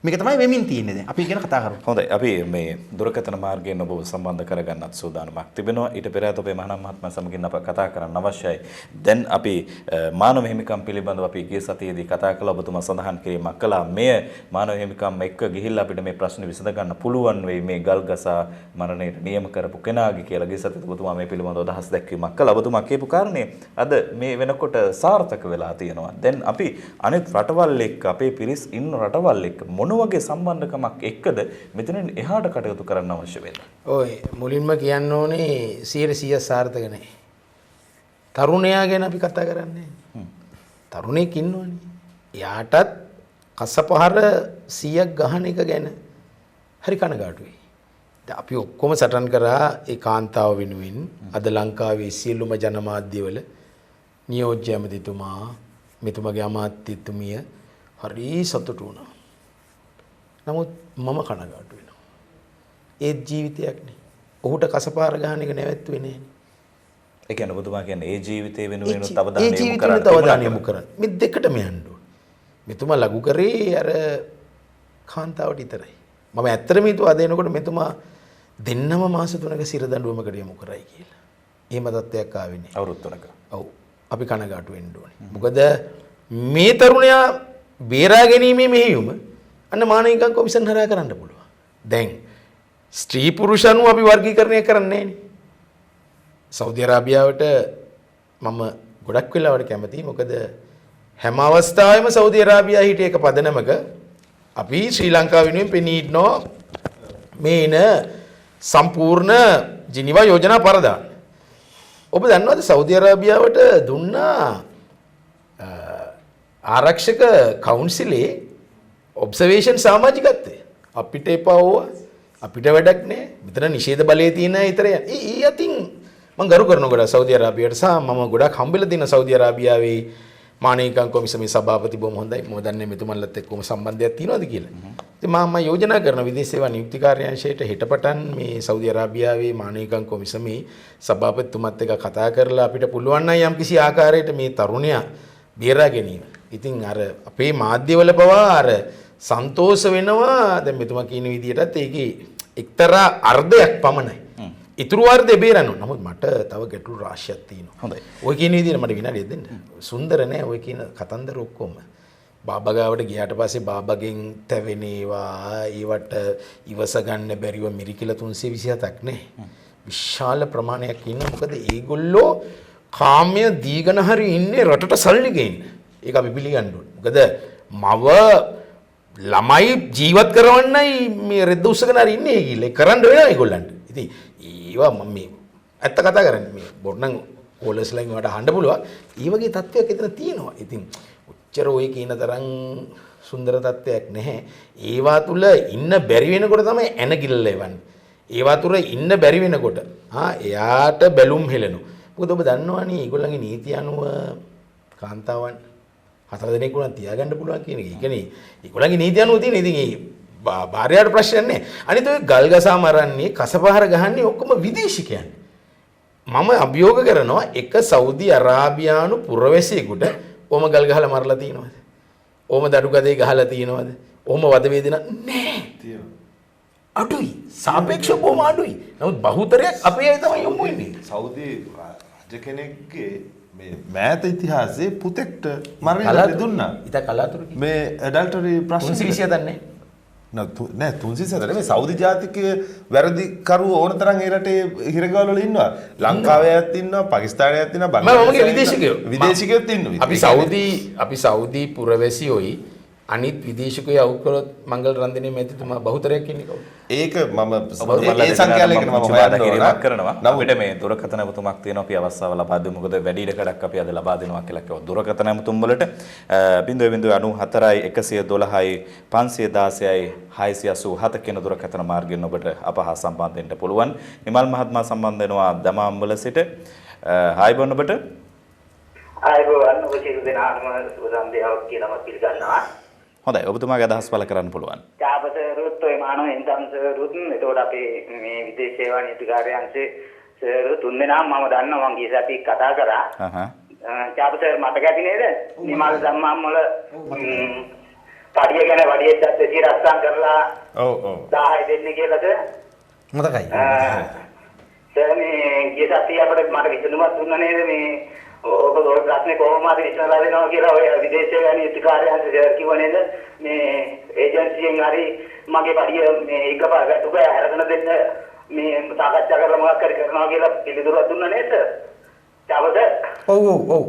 මේක තමයි වෙමින් තියෙන්නේ දැන්. අපි ඉගෙන කතා කරමු. හොඳයි. අපි මේ දුරකථන මාර්ගයෙන් ඔබව සම්බන්ධ කරගන්නත් සූදානමක් තිබෙනවා. ඊට පෙර අපේ මහානාම මහත්මයා සමගින් අප කතා කරන්න අවශ්‍යයි. දැන් අපි මානව හිමිකම් පිළිබඳව අපි ගිය සතියේදී කතා කළා. ඔබතුමා සඳහන් කිරීමක් කළා. මෙය මානව හිමිකම් එක්ක ගිහිල්ලා අපිට මේ ප්‍රශ්නේ විසඳ ගන්න පුළුවන් වෙයි මේ ගල්ගසා මරණයට නියම කරපු කෙනාගේ කියලා ගිය සතියේදී ඔබතුමා මේ පිළිබඳව අදහස් දැක්වීමක් කළා. ඔබතුමා කියපු කාරණේ අද මේ වෙනකොට සාර්ථක වෙලා තියෙනවා. දැන් අපි අනිත් රටවල් එක්ක අපේ පිරිස් ඉන්න රටවල් එක්ක මොන වගේ සම්බන්ධකමක් එක්කද මෙතනින් එහාට කටයුතු කරන්න අවශ්‍ය වෙන්නේ? ඔය මුලින්ම කියන්න ඕනේ 100% සාර්ථක නැහැ. තරුණයා ගැන අපි කතා කරන්නේ. තරුණෙක් ඉන්නවනේ. එයාටත් කසපහර 100ක් ගහන එක ගැන හරි කනගාටුයි. දැන් අපි ඔක්කොම සටන් කරා ඒ කාන්තාව වෙනුවෙන් අද ලංකාවේ සියලුම ජනමාධ්‍යවල නියෝජ්‍ය ඇමතිතුමා මෙතුමගේ අමාත්‍යතුමිය හරි සතුටු වුණා. නමුත් මම කනගාටු වෙනවා. ඒත් ජීවිතයක් නේ. ඔහුට කසපාර ගහන එක නැවැත්තුවේ නෑනේ. ඒ කියන්නේ ඔබතුමා කියන්නේ ඒ ජීවිතේ වෙනුවෙන් ඒ අවධානය යොමු ජීවිතේට අවධානය යොමු කරන්න. මේ දෙකටම යන්න ඕන. මෙතුමා ලඝු කරේ අර කාන්තාවට විතරයි. මම ඇත්තටම හිතුවා අද එනකොට මෙතුමා දෙන්නම මාස 3ක සිර දඬුවමකට යොමු කරයි කියලා. එහෙම තත්ත්වයක් ආවේ නෑ. අවුරුදු 3ක. ඔව්. අපි කනගාටු වෙන්න ඕනේ. මොකද මේ තරුණයා බේරා ගැනීමේ මෙහෙයුම අන්න මානවිකම් කොමිෂන් හරහා කරන්න පුළුවන්. දැන් ස්ත්‍රී පුරුෂ අනුව අපි වර්ගීකරණය කරන්නේ නෑනේ. සෞදි අරාබියාවට මම ගොඩක් වෙලාවට කැමතියි. මොකද හැම අවස්ථාවෙම සෞදි අරාබියා හිටිය එක පදනමක අපි ශ්‍රී ලංකාව වෙනුවෙන් පෙනී ඉන්නවා මේ එන සම්පූර්ණ ජිනීවා යෝජනා පරදාන. ඔබ දන්නවද සෞදි අරාබියාවට දුන්නා ආරක්ෂක කවුන්සිලේ ඔබ්සර්වේෂන් සමාජිකත්වය අපිට එපා ඕවා අපිට වැඩක් නෑ මෙතන නිෂේධ බලය තියෙන ඊතරය ඒ අතින් මම ගරු කරනවා ගොඩක් සෞදි අරාබියට සහ මම ගොඩක් හම්බෙලා තියෙන සෞදි අරාබියාවේ මානවිකම් කොමිසමේ සභාපති බොහොම හොඳයි මම දන්නේ මෙතුමන්ලත් එක්කම සම්බන්ධයක් තියෙනවද කියලා. ඉතින් මම යෝජනා කරන විදේශ සේවා නියුක්ති කාර්යාංශයට හෙටපටන් මේ සෞදි අරාබියාවේ මානවිකම් කොමිසමේ සභාපතිතුමත් එක්ක කතා කරලා අපිට පුළුවන් නම් යම්කිසි ආකාරයකට මේ තරුණයා බේරා ගැනීම. ඉතින් අර අපේ මාධ්‍යවල පවා අර සන්තෝෂ වෙනවා දැන් මෙතුමා කියන විදිහටත් ඒකේ එක්තරා අර්ධයක් පමණයි. ඉතුරු අර්ධය බේරන්න. නමුත් මට තව ගැටලු රාශියක් තියෙනවා. හොඳයි. ඔය කියන විදිහට මට විනාඩියක් දෙන්න. සුන්දර නෑ ඔය කියන කතන්දර ඔක්කොම. බාබා ගාවට ගියාට පස්සේ බාබාගෙන් තැවෙන ඒවා ඒවට ඉවස ගන්න බැරිව මිරිකිල 327ක් නේ. විශාල ප්‍රමාණයක් ඉන්න. මොකද ඒගොල්ලෝ කාම්‍ය දීගෙන හරි ඉන්නේ රටට සල්ලි ගේන්න. ඒක අපි පිළිගන්න ඕනේ. මොකද මව ළමයි ජීවත් කරවන්නයි මේ රෙද්ද උස්සගෙන හරි ඉන්නේ කියලා. කරන්න වෙනවා ඒගොල්ලන්ට. ඉතින් ඒවා මම මේ ඇත්ත කතා කරන්නේ මේ බොරු නම් ඕලස්ලයින් වලට අහන්න පුළුවන්. ඒ වගේ තත්ත්වයක් එතන තියෙනවා. ඉතින් ඔච්චර ඔය කියන තරම් සුන්දර තත්ත්වයක් නැහැ. ඒවා තුල ඉන්න බැරි වෙනකොට තමයි ඇනගිල්ල එවන්නේ. ඒවා තුල ඉන්න බැරි වෙනකොට එයාට බැලුම් හෙලනවා. මොකද ඔබ දන්නවනේ ඒගොල්ලන්ගේ නීතිය අනුව කාන්තාවන් 4 දෙනෙක් උනත් තියාගන්න පුළුවන් කියන එක. ඒ කියන්නේ ඒගොල්ලන්ගේ නීතිය අනුව තියෙන. ඉතින් ඒ භාර්යාවට ප්‍රශ්නයක් නැහැ. අනිත් ඔය ගල්ගසා මරන්නේ කසපහර ගහන්නේ ඔක්කොම විදේශිකයන්. මම අභියෝග කරනවා එක සෞදි අරාබියානු පුරවැසියෙකුට ඕම ගල් ගහලා මරලා තියෙනවද? ඕම දඩු ගදේ ගහලා තියෙනවද? ඕම වද වේදනා නැහැ. තියෙනවා. අඩුයි. සාපේක්ෂව බොහොම අඩුයි. නමුත් බහුතරයක් අපේ අය තමයි යොමු වෙන්නේ. සෞදි රජ කෙනෙක්ගේ මේ මෑත ඉතිහාසයේ පුතෙක්ට මරණය දුන්නා. ඉත කලාතුරකින්. මේ ඇඩල්ටරි ප්‍රශ්න 327 නැහැ. නෑ 327 නෙමෙයි සෞදි ජාතික වැරදිකරු ඕන තරම් ඒ රටේ හිරගවල වල ඉන්නවා. ලංකාවේ අයත් ඉන්නවා, පාකිස්තානයේ අයත් ඉන්නවා, බංග්ලාදේශයේ විදේශිකයෝ විදේශිකයෝත් ඉන්නවා. අපි සෞදි පුරවැසියෝයි අනිත් විදේශිකයෝ අවු කළොත් මංගල රන්දිනේ මැතිතුමා බහුතරයක් ඉන්නේ කවුද? ඒක මම ඒ සංඛ්‍යාලයකට මම හොයන්න කරනවා. අපිට මේ දුරකථන ඇමතුමක් තියෙනවා අපි අවස්ථාව ලබා දෙමු. මොකද වැඩි ඉඩකඩක් අපි අද ලබා දෙනවා කියලා කිව්වා. දුරකථන ඇමතුම් වලට 0.94යි 112යි 516යි 687 කියන දුරකථන මාර්ගයෙන් ඔබට අප හා සම්බන්ධ වෙන්න පුළුවන්. නිමල් මහත්මයා සම්බන්ධ වෙනවා දමාම් වල සිට. ආයිබෝන් ඔබට. ආයිබෝන් ඔබ සියලු දෙනාම සුබ සන්ධ්‍යාවක් කියලා මම පිළිගන්නවා. හොඳයි ඔබතුමාගේ අදහස් පළ කරන්න පුළුවන්. චාපසරුත් ඔය මානව ඉන්දම්සරුත් එතකොට අපේ මේ විදේශ සේවා නීතිකාර්යාංශයේ සර් තුන්දෙනාම මම දන්නවා මං ගිය සතියේ කතා කරා. චාපසර් මතක ඇති නේද? නිමල් ධම්මම් වල පඩිය ගැන වඩියෙත් ඇත්තේ රස්සම් කරලා ඔව් 10 දෙන්නේ කියලාද? මතකයි. සර් මේ ගිය සතියේ අපිට මට විසඳුමක් දුන්නා නේද මේ ඔබ ඔය ප්‍රශ්නේ කොහොමද විසඳලා දෙනවා කියලා ඔය විදේශ සේවා නීතිකාර්යාංශ සර් කිව්ව නේද? මේ ඒජන්සියෙන් හරි මගේ පඩිය මේ එකපාර වැටුක අරගෙන දෙන්න මේ සාකච්ඡා කරලා මොකක් හරි කරනවා කියලා පිළිතුරක් දුන්නා නේද? චාවද? ඔව්.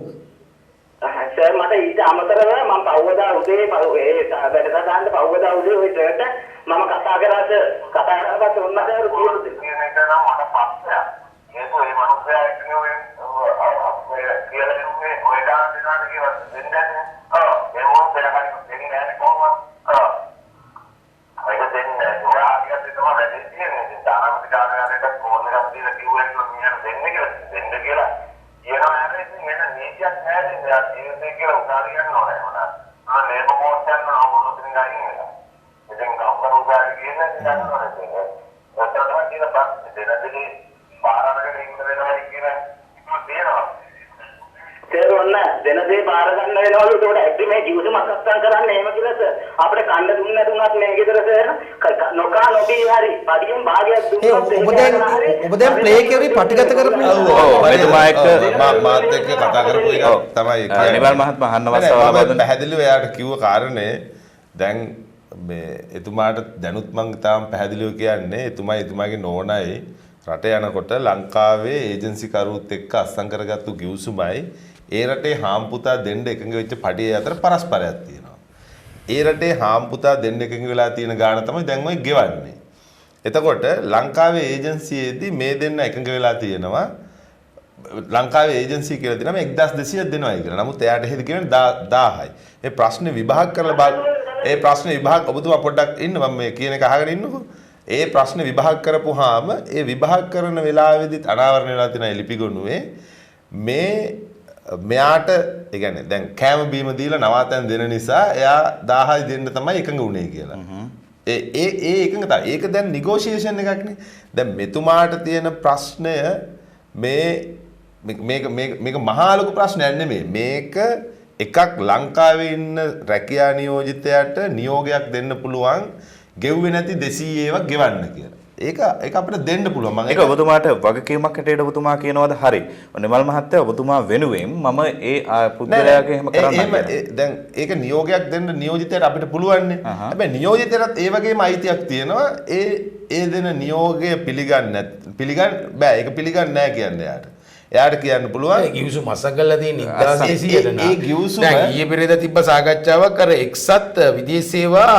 සර් මට ඊට අමතරව මම පහවදා උදේ වැඩසටහන පහවදා උදේ ඔය සර්ට මම කතා කරා සර්. කතා කරාට ඔන්න සර් කියලා දෙන්න. මට පස්සෙ. ඒක ඒ මනුස්සයා එක්කනේ ඔය කියලා ඉන්නේ ඔය දාන දෙනාට කියලා දෙන්නේ. ඒ මොකද කරන්නේ දෙන්නේ නැහැ කොහොමද? ඒක දෙන්නේ ඔයාගේ තමයි වැඩි තියෙන්නේ. දානමති කාර්යාලයට ෆෝන් එකක් දීලා කිව්වෙත් මෙහෙම දෙන්න කියලා. කියනවා හැබැයි වෙන නීතියක් නැහැ නේද? ජීවිතේ කියලා උදාහරණ ගන්න ඕනේ මොනවා. ලේබර් කෝඩ් එකක් නෝබුල් තුන ගන්න. ඉතින් කවුරු උදාහරණ කියන්නේ ගන්න ඕනේ. ඔතනම කියන පස්සේ දෙනදී පාරාරගෙන ඉන්න වෙනවා කියන එක තියෙනවා. තේරුණා නේද? දෙනදී පාර ගන්න වෙනවලු ඒකට ඇග්‍රීමේ ජීවිතම අත්සන් කරන්න එහෙම කියලා සර්. අපිට කන්න දුන්න දුන්නත් මේ ගෙදර සර් නොකා නොබී හරි පඩියෙන් භාගයක් දුන්නොත් ඔබ දැන් ප්ලේ කෙරි පටිගත කරපු ඔබතුමා එක්ක මාත් එක්ක කතා කරපු එක තමයි නිමල් මහත්මයා අහන්න අවස්ථාව ලබා දුන්නා. පැහැදිලිව එයාට කිව්ව කාරණේ දැන් මේ එතුමාට දැනුත් මං තාම පැහැදිලිව කියන්නේ එතුමාගේ නෝනයි රට යනකොට ලංකාවේ ඒජන්සි කරුත් එක්ක අස්සම් කරගත්තු ගිවිසුමයි ඒ රටේ හාම්පුතා දෙන්න එකඟ වෙච්ච පඩිය අතර පරස්පරයක් තියෙනවා. ඒ රටේ හාම්පුතා දෙන්න එකඟ වෙලා තියෙන ගාණ තමයි දැන් ඔය ගෙවන්නේ. එතකොට ලංකාවේ ඒජන්සියේදී මේ දෙන්න එකඟ වෙලා තියෙනවා ලංකාවේ ඒජන්සිය කියලා දෙනවා 1200ක් දෙනවායි කියලා. නමුත් එයාට එහෙද කියන්නේ 1000යි. ඒ ප්‍රශ්නේ විභාග කරලා බලන්න. ඒ ප්‍රශ්නේ විභාග ඔබතුමා පොඩ්ඩක් ඉන්න මම මේ කියන එක අහගෙන ඉන්නකෝ. ඒ ප්‍රශ්නේ විභාග කරපුවාම ඒ විභාග කරන වෙලාවේදීත් අනාවරණය වෙලා තියෙන ලිපිගොනුවේ මේ මෙයාට ඒ කියන්නේ දැන් කෑම බීම දීලා නවාතැන් දෙන නිසා එයා 1000යි දෙන්න තමයි එකඟ වුණේ කියලා. ඒ එකඟතාව. ඒක දැන් නෙගෝෂියේෂන් එකක්නේ. දැන් මෙතුමාට තියෙන ප්‍රශ්නය මේක මහා ලොකු ප්‍රශ්නයක් නෙමෙයි. මේක එකක් ලංකාවේ ඉන්න රැකියා නියෝජිතයාට නියෝගයක් දෙන්න පුළුවන් ගෙව්වේ නැති 200 ඒවා ගෙවන්න කියලා. ඒක අපිට දෙන්න පුළුවන්. මම ඒක ඔබතුමාට වගකීමක් හැටියට ඔබතුමා කියනවාද හරි. නිමල් මහත්තයා ඔබතුමා වෙනුවෙන් මම ඒ පුද්ගලයාගේ එහෙම කරන්න දැන් ඒක නියෝගයක් දෙන්න නියෝජිතයට අපිට පුළුවන් නේ. හැබැයි නියෝජිතයටත් ඒ වගේම අයිතියක් තියෙනවා. ඒ දෙන නියෝගය පිළිගන්න බෑ. ඒක පිළිගන්නේ නැහැ කියන්නේ යාට. එයාට කියන්න පුළුවන් ඒ ගිවිසුම අසගල්ලා තියෙන 1200ට නා. ඒ ගිවිසුම දැන් ඊයේ පෙරේදා තිබ්බ සාකච්ඡාවක් අර එක්සත් විදේශ සේවා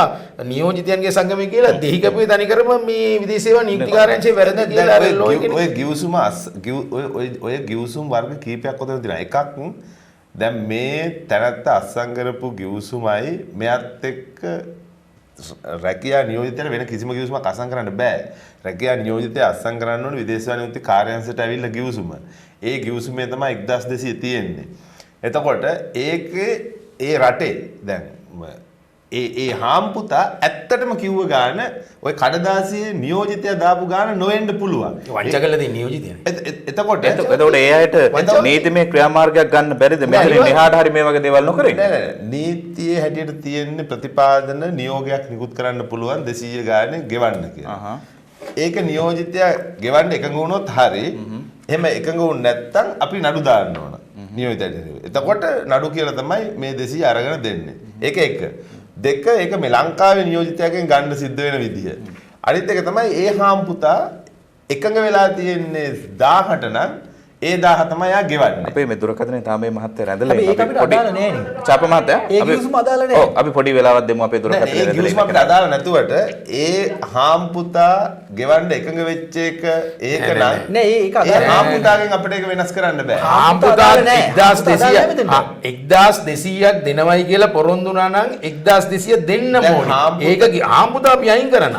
නියෝජිතයන්ගේ සංගමය කියලා දෙහිකපුවේ තනිකරම මේ විදේශ සේවා නීතිකාරයන්ගේ වැරද්ද කියලා ඔය ගිවිසුම ඔය ගිවිසුම් වර්ග කීපයක් උතන තියෙනවා. එකක් දැන් මේ තැනත්ත අස්සම් කරපු ගිවිසුමයි මෙයත් එක්ක රැකියා නියෝජිතයට වෙන කිසිම ගිවිසුමක් අස්සම් කරන්න බෑ. රැකියා නියෝජිතය අස්සම් කරන්න ඕනේ විදේශ සේවා නියෝජිත කාර්යාංශයට ඇවිල්ලා ගිවිසුම. ඒ ගිවිසුමේ තමයි 1200 තියෙන්නේ. එතකොට ඒකේ ඒ රටේ දැන් ඒ හාම්පුතා ඇත්තටම කිව්ව ගාන ඔය කඩදාසියේ නියෝජිතයා දාපු ගාන නොවෙන්න පුළුවන්. වංචකලා තියෙන නියෝජිතයන්. එතකොට ඒ අයට නීතිමය ක්‍රියාමාර්ගයක් ගන්න බැරිද? මෙහෙන් එහාට හරි මේ වගේ දේවල් නොකරේ. නෑ නීතියේ හැටියට තියෙන ප්‍රතිපාදන නියෝගයක් නිකුත් කරන්න පුළුවන් 200 ගානේ ගෙවන්න කියලා. ඒක නියෝජිතයා ගෙවන්න එකඟ වුණොත් හරි. එහෙම එකඟ වුණ නැත්නම් අපි නඩු දාන්න ඕන. නියෝජිතයට. එතකොට නඩු කියලා තමයි මේ 200 අරගෙන දෙන්නේ. ඒක එක. දෙක ඒක මේ ලංකාවේ නියෝජිතයෙක්ගෙන් ගන්න සිද්ධ වෙන විදිය. අනිත් එක තමයි ඒ හාම්පුතා එකඟ වෙලා තියෙන්නේ 1000ට නම් ඒ 1000 තමයි යා ගෙවන්නේ. අපේ මේ දුරකථනයේ තාම මේ මහත්තයා රැඳලා අපි ඒක අපිට අදාළ නෑ නේ. චාප මහත්තයා ඒ ගිවිසුම අදාළ නෑ. ඔව් අපි පොඩි වෙලාවක් දෙමු අපේ දුරකථනයේ ඒ ගිවිසුම අපිට අදාළ නැතුවට ඒ හාම්පුතා ගෙවන්න එකඟ වෙච්ච එක ඒක නම් නෑ ඒක ඒ අදාළ නෑ. හාම්පුතාගෙන් අපිට ඒක වෙනස් කරන්න බෑ. හාම්පුතා නෑ. 1200ක් දෙනවයි කියලා පොරොන්දු වුණා නම් 1200 දෙන්න ඕනේ. ඒක හාම්පුතා අපි අයින් කරන්න.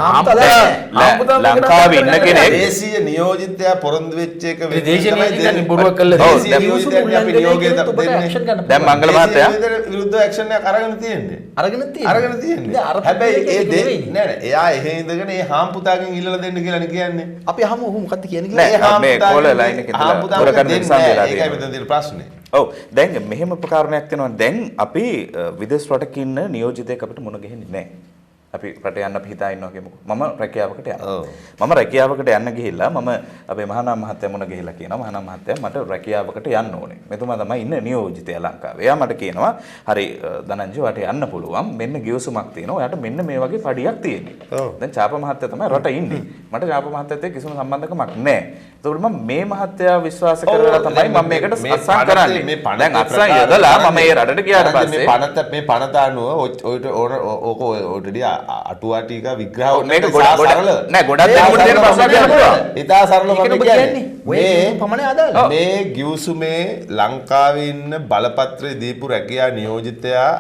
ලංකාවේ ඉන්න කෙනෙක් දේශීය නියෝජිතයා පොරොන්දු වෙච්ච එක දේශීය නියෝජිතයන් බොරුවක් කළා. දේශීය නියෝජිතයන් අපි නියෝගය දෙන්නේ. දැන් මංගල මහත්තයා විරුද්ධ ඇක්ෂන් එකක් අරගෙන තියෙන්නේ. අරගෙන අරගෙන තියෙන්නේ. හැබැයි ඒ නෑ නෑ එයා එහෙ ඉඳගෙන ඒ හාම්පුතාගෙන් ඉල්ලලා දෙන්න කියලා නේ කියන්නේ. අපි අහමු ඔහු මොකද්ද කියන්නේ කියලා. නෑ මේ කෝල ලයින් එකේ ඉඳලා දුරකථන සම්බන්ධලා ඒකයි මෙතන තියෙන ප්‍රශ්නේ. ඔව් දැන් මෙහෙම ප්‍රකාරණයක් තියෙනවා. දැන් අපි විදේශ රටක ඉන්න නියෝජිතයෙක් අපිට මුණ ගැහෙන්නේ නැහැ. අපි රට යන්න අපි හිතා ඉන්නවා කියමුකෝ. මම රැකියාවකට යනවා. මම රැකියාවකට යන්න ගිහිල්ලා මම අපේ මහානාම මහත්තයා මුණ ගිහිල්ලා කියනවා මහානාම මහත්තයා මට රැකියාවකට යන්න ඕනේ. මෙතුමා තමයි ඉන්න නියෝජිතයා ලංකාවේ. එයා මට කියනවා හරි ධනංජය වට යන්න පුළුවන්. මෙන්න ගිවිසුමක් තියෙනවා. ඔයාට මෙන්න මේ වගේ පඩියක් තියෙන්නේ. දැන් චාප මහත්තයා තමයි රට ඉන්නේ. මට චාප මහත්තයාත් එක්ක කිසිම සම්බන්ධකමක් නැහැ. ඒතකොට මම මේ මහත්තයා විශ්වාස කරලා තමයි මම මේකට අත්සන් කරන්නේ. දැන් අත්සන් යදලා මම මේ රටට ගියාට පස්සේ මේ පනත අනුව ඕක ඔයටදී අටුවා ටික විග්‍රහ මේක ගොඩක් නෑ ගොඩක් දෙනෙකුට තියෙන ප්‍රශ්නයක් තියෙනවා පුළුවන්. ඉතා සරලව මම කියන්නේ ඔය පමණයි අදාළ. මේ ගිවිසුමේ ලංකාවේ ඉන්න බලපත්‍රය දීපු රැකියා නියෝජිතයා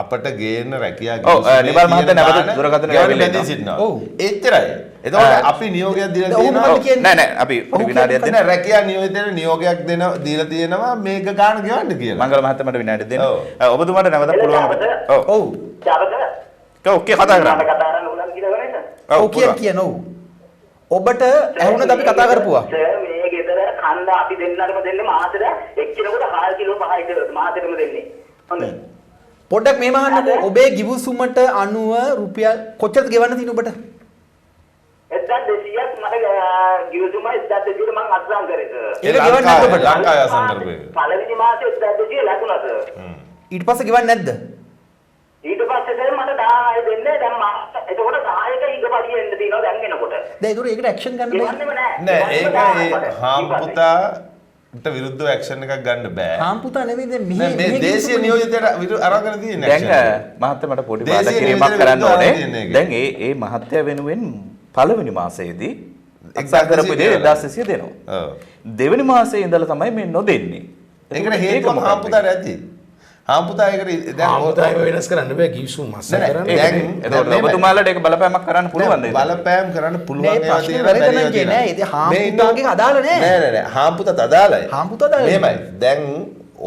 අපට ගේන රැකියා ගිවිසුමේ නිබල් මහත්තයා නැවත දුරකථන ගැවිලා සිටිනවා. එච්චරයි. එතකොට අපි නියෝගයක් දීලා තියෙනවා. නෑ නෑ අපි පොඩි විනාඩියක් දෙන්න. රැකියා නියෝජිතයට නියෝගයක් දීලා තියෙනවා මේක ගාන ගෙවන්න කියලා. මංගල මහත්තයා මට විනාඩියක් දෙන්න. ඔබතුමාට නැවත පුළුවන් අපිට. ඔව්. ඔව්. චාපද ඔකේ කතා කරන්න. කතා කරන්න උලන් කියලා නේද? ඔව් කියන ඔව්. ඔබට ඇහුණද අපි කතා කරපුවා? මේ ගෙදර කන්න අපි දෙන්නටම දෙන්නේ මාසෙට එක්කිනෙකුට 1/2 කිලෝ 5යි කියලා මාසෙටම දෙන්නේ. හොඳයි. පොඩ්ඩක් මේ මහන්නකෝ ඔබේ ගිවිසුමට අනුව රුපියල් කොච්චරද ගෙවන්න තියෙන්නේ ඔබට? 1200ක් මට ගිවිසුම 1200ට මම අත්සන් කරේද. ඒක ගෙවන්න නැද්ද ඔබට? ලංකාවේ සංදර්භයේ. පළවෙනි මාසේ 1200 ලැබුණාද? ඊට පස්සේ ගෙවන්නේ නැද්ද? ඊට පස්සේ සර් මට 10 දෙන්නේ දැන් එතකොට 10ක ඊගපඩිය එන්න තියෙනවා දැන් එනකොට. දැන් ඒකට ඒකට ඇක්ෂන් ගන්න බෑ. ඉවන්නේම නෑ. නෑ ඒක ඒ හාම්පුතාට විරුද්ධව ඇක්ෂන් එකක් ගන්න බෑ. හාම්පුතා නෙවෙයි දැන් මේ දේශීය නියෝජිතයට අරගෙන තියෙන දැන් මහත්තයා මට පොඩි වාද කිරීමක් කරන්න ඕනේ. දැන් ඒ මහත්තයා වෙනුවෙන් පළවෙනි මාසයේදී එක්සත් කරපු දේ 1200 දෙනවා. ඔව්. දෙවෙනි මාසයේ ඉඳලා තමයි මේ නොදෙන්නේ. ඒකට හේතුව හාම්පුතාට ඇති. හාම්පුතා ඒකට දැන් හාම්පුතා වෙනස් කරන්න බෑ ගිවිසුම් අස්සම් කරන්න. දැන් එතකොට ඔබතුමාලට ඒක බලපෑමක් කරන්න පුළුවන් නේද? බලපෑම් කරන්න පුළුවන් මේ ප්‍රශ්නේ වැරදි නම් කියන්නේ නෑ. ඉතින් හාම්පුතාගේ අදාළ නෑ. නෑ හාම්පුතාට අදාළයි. හාම්පුතා අදාළයි. මෙහෙමයි. දැන්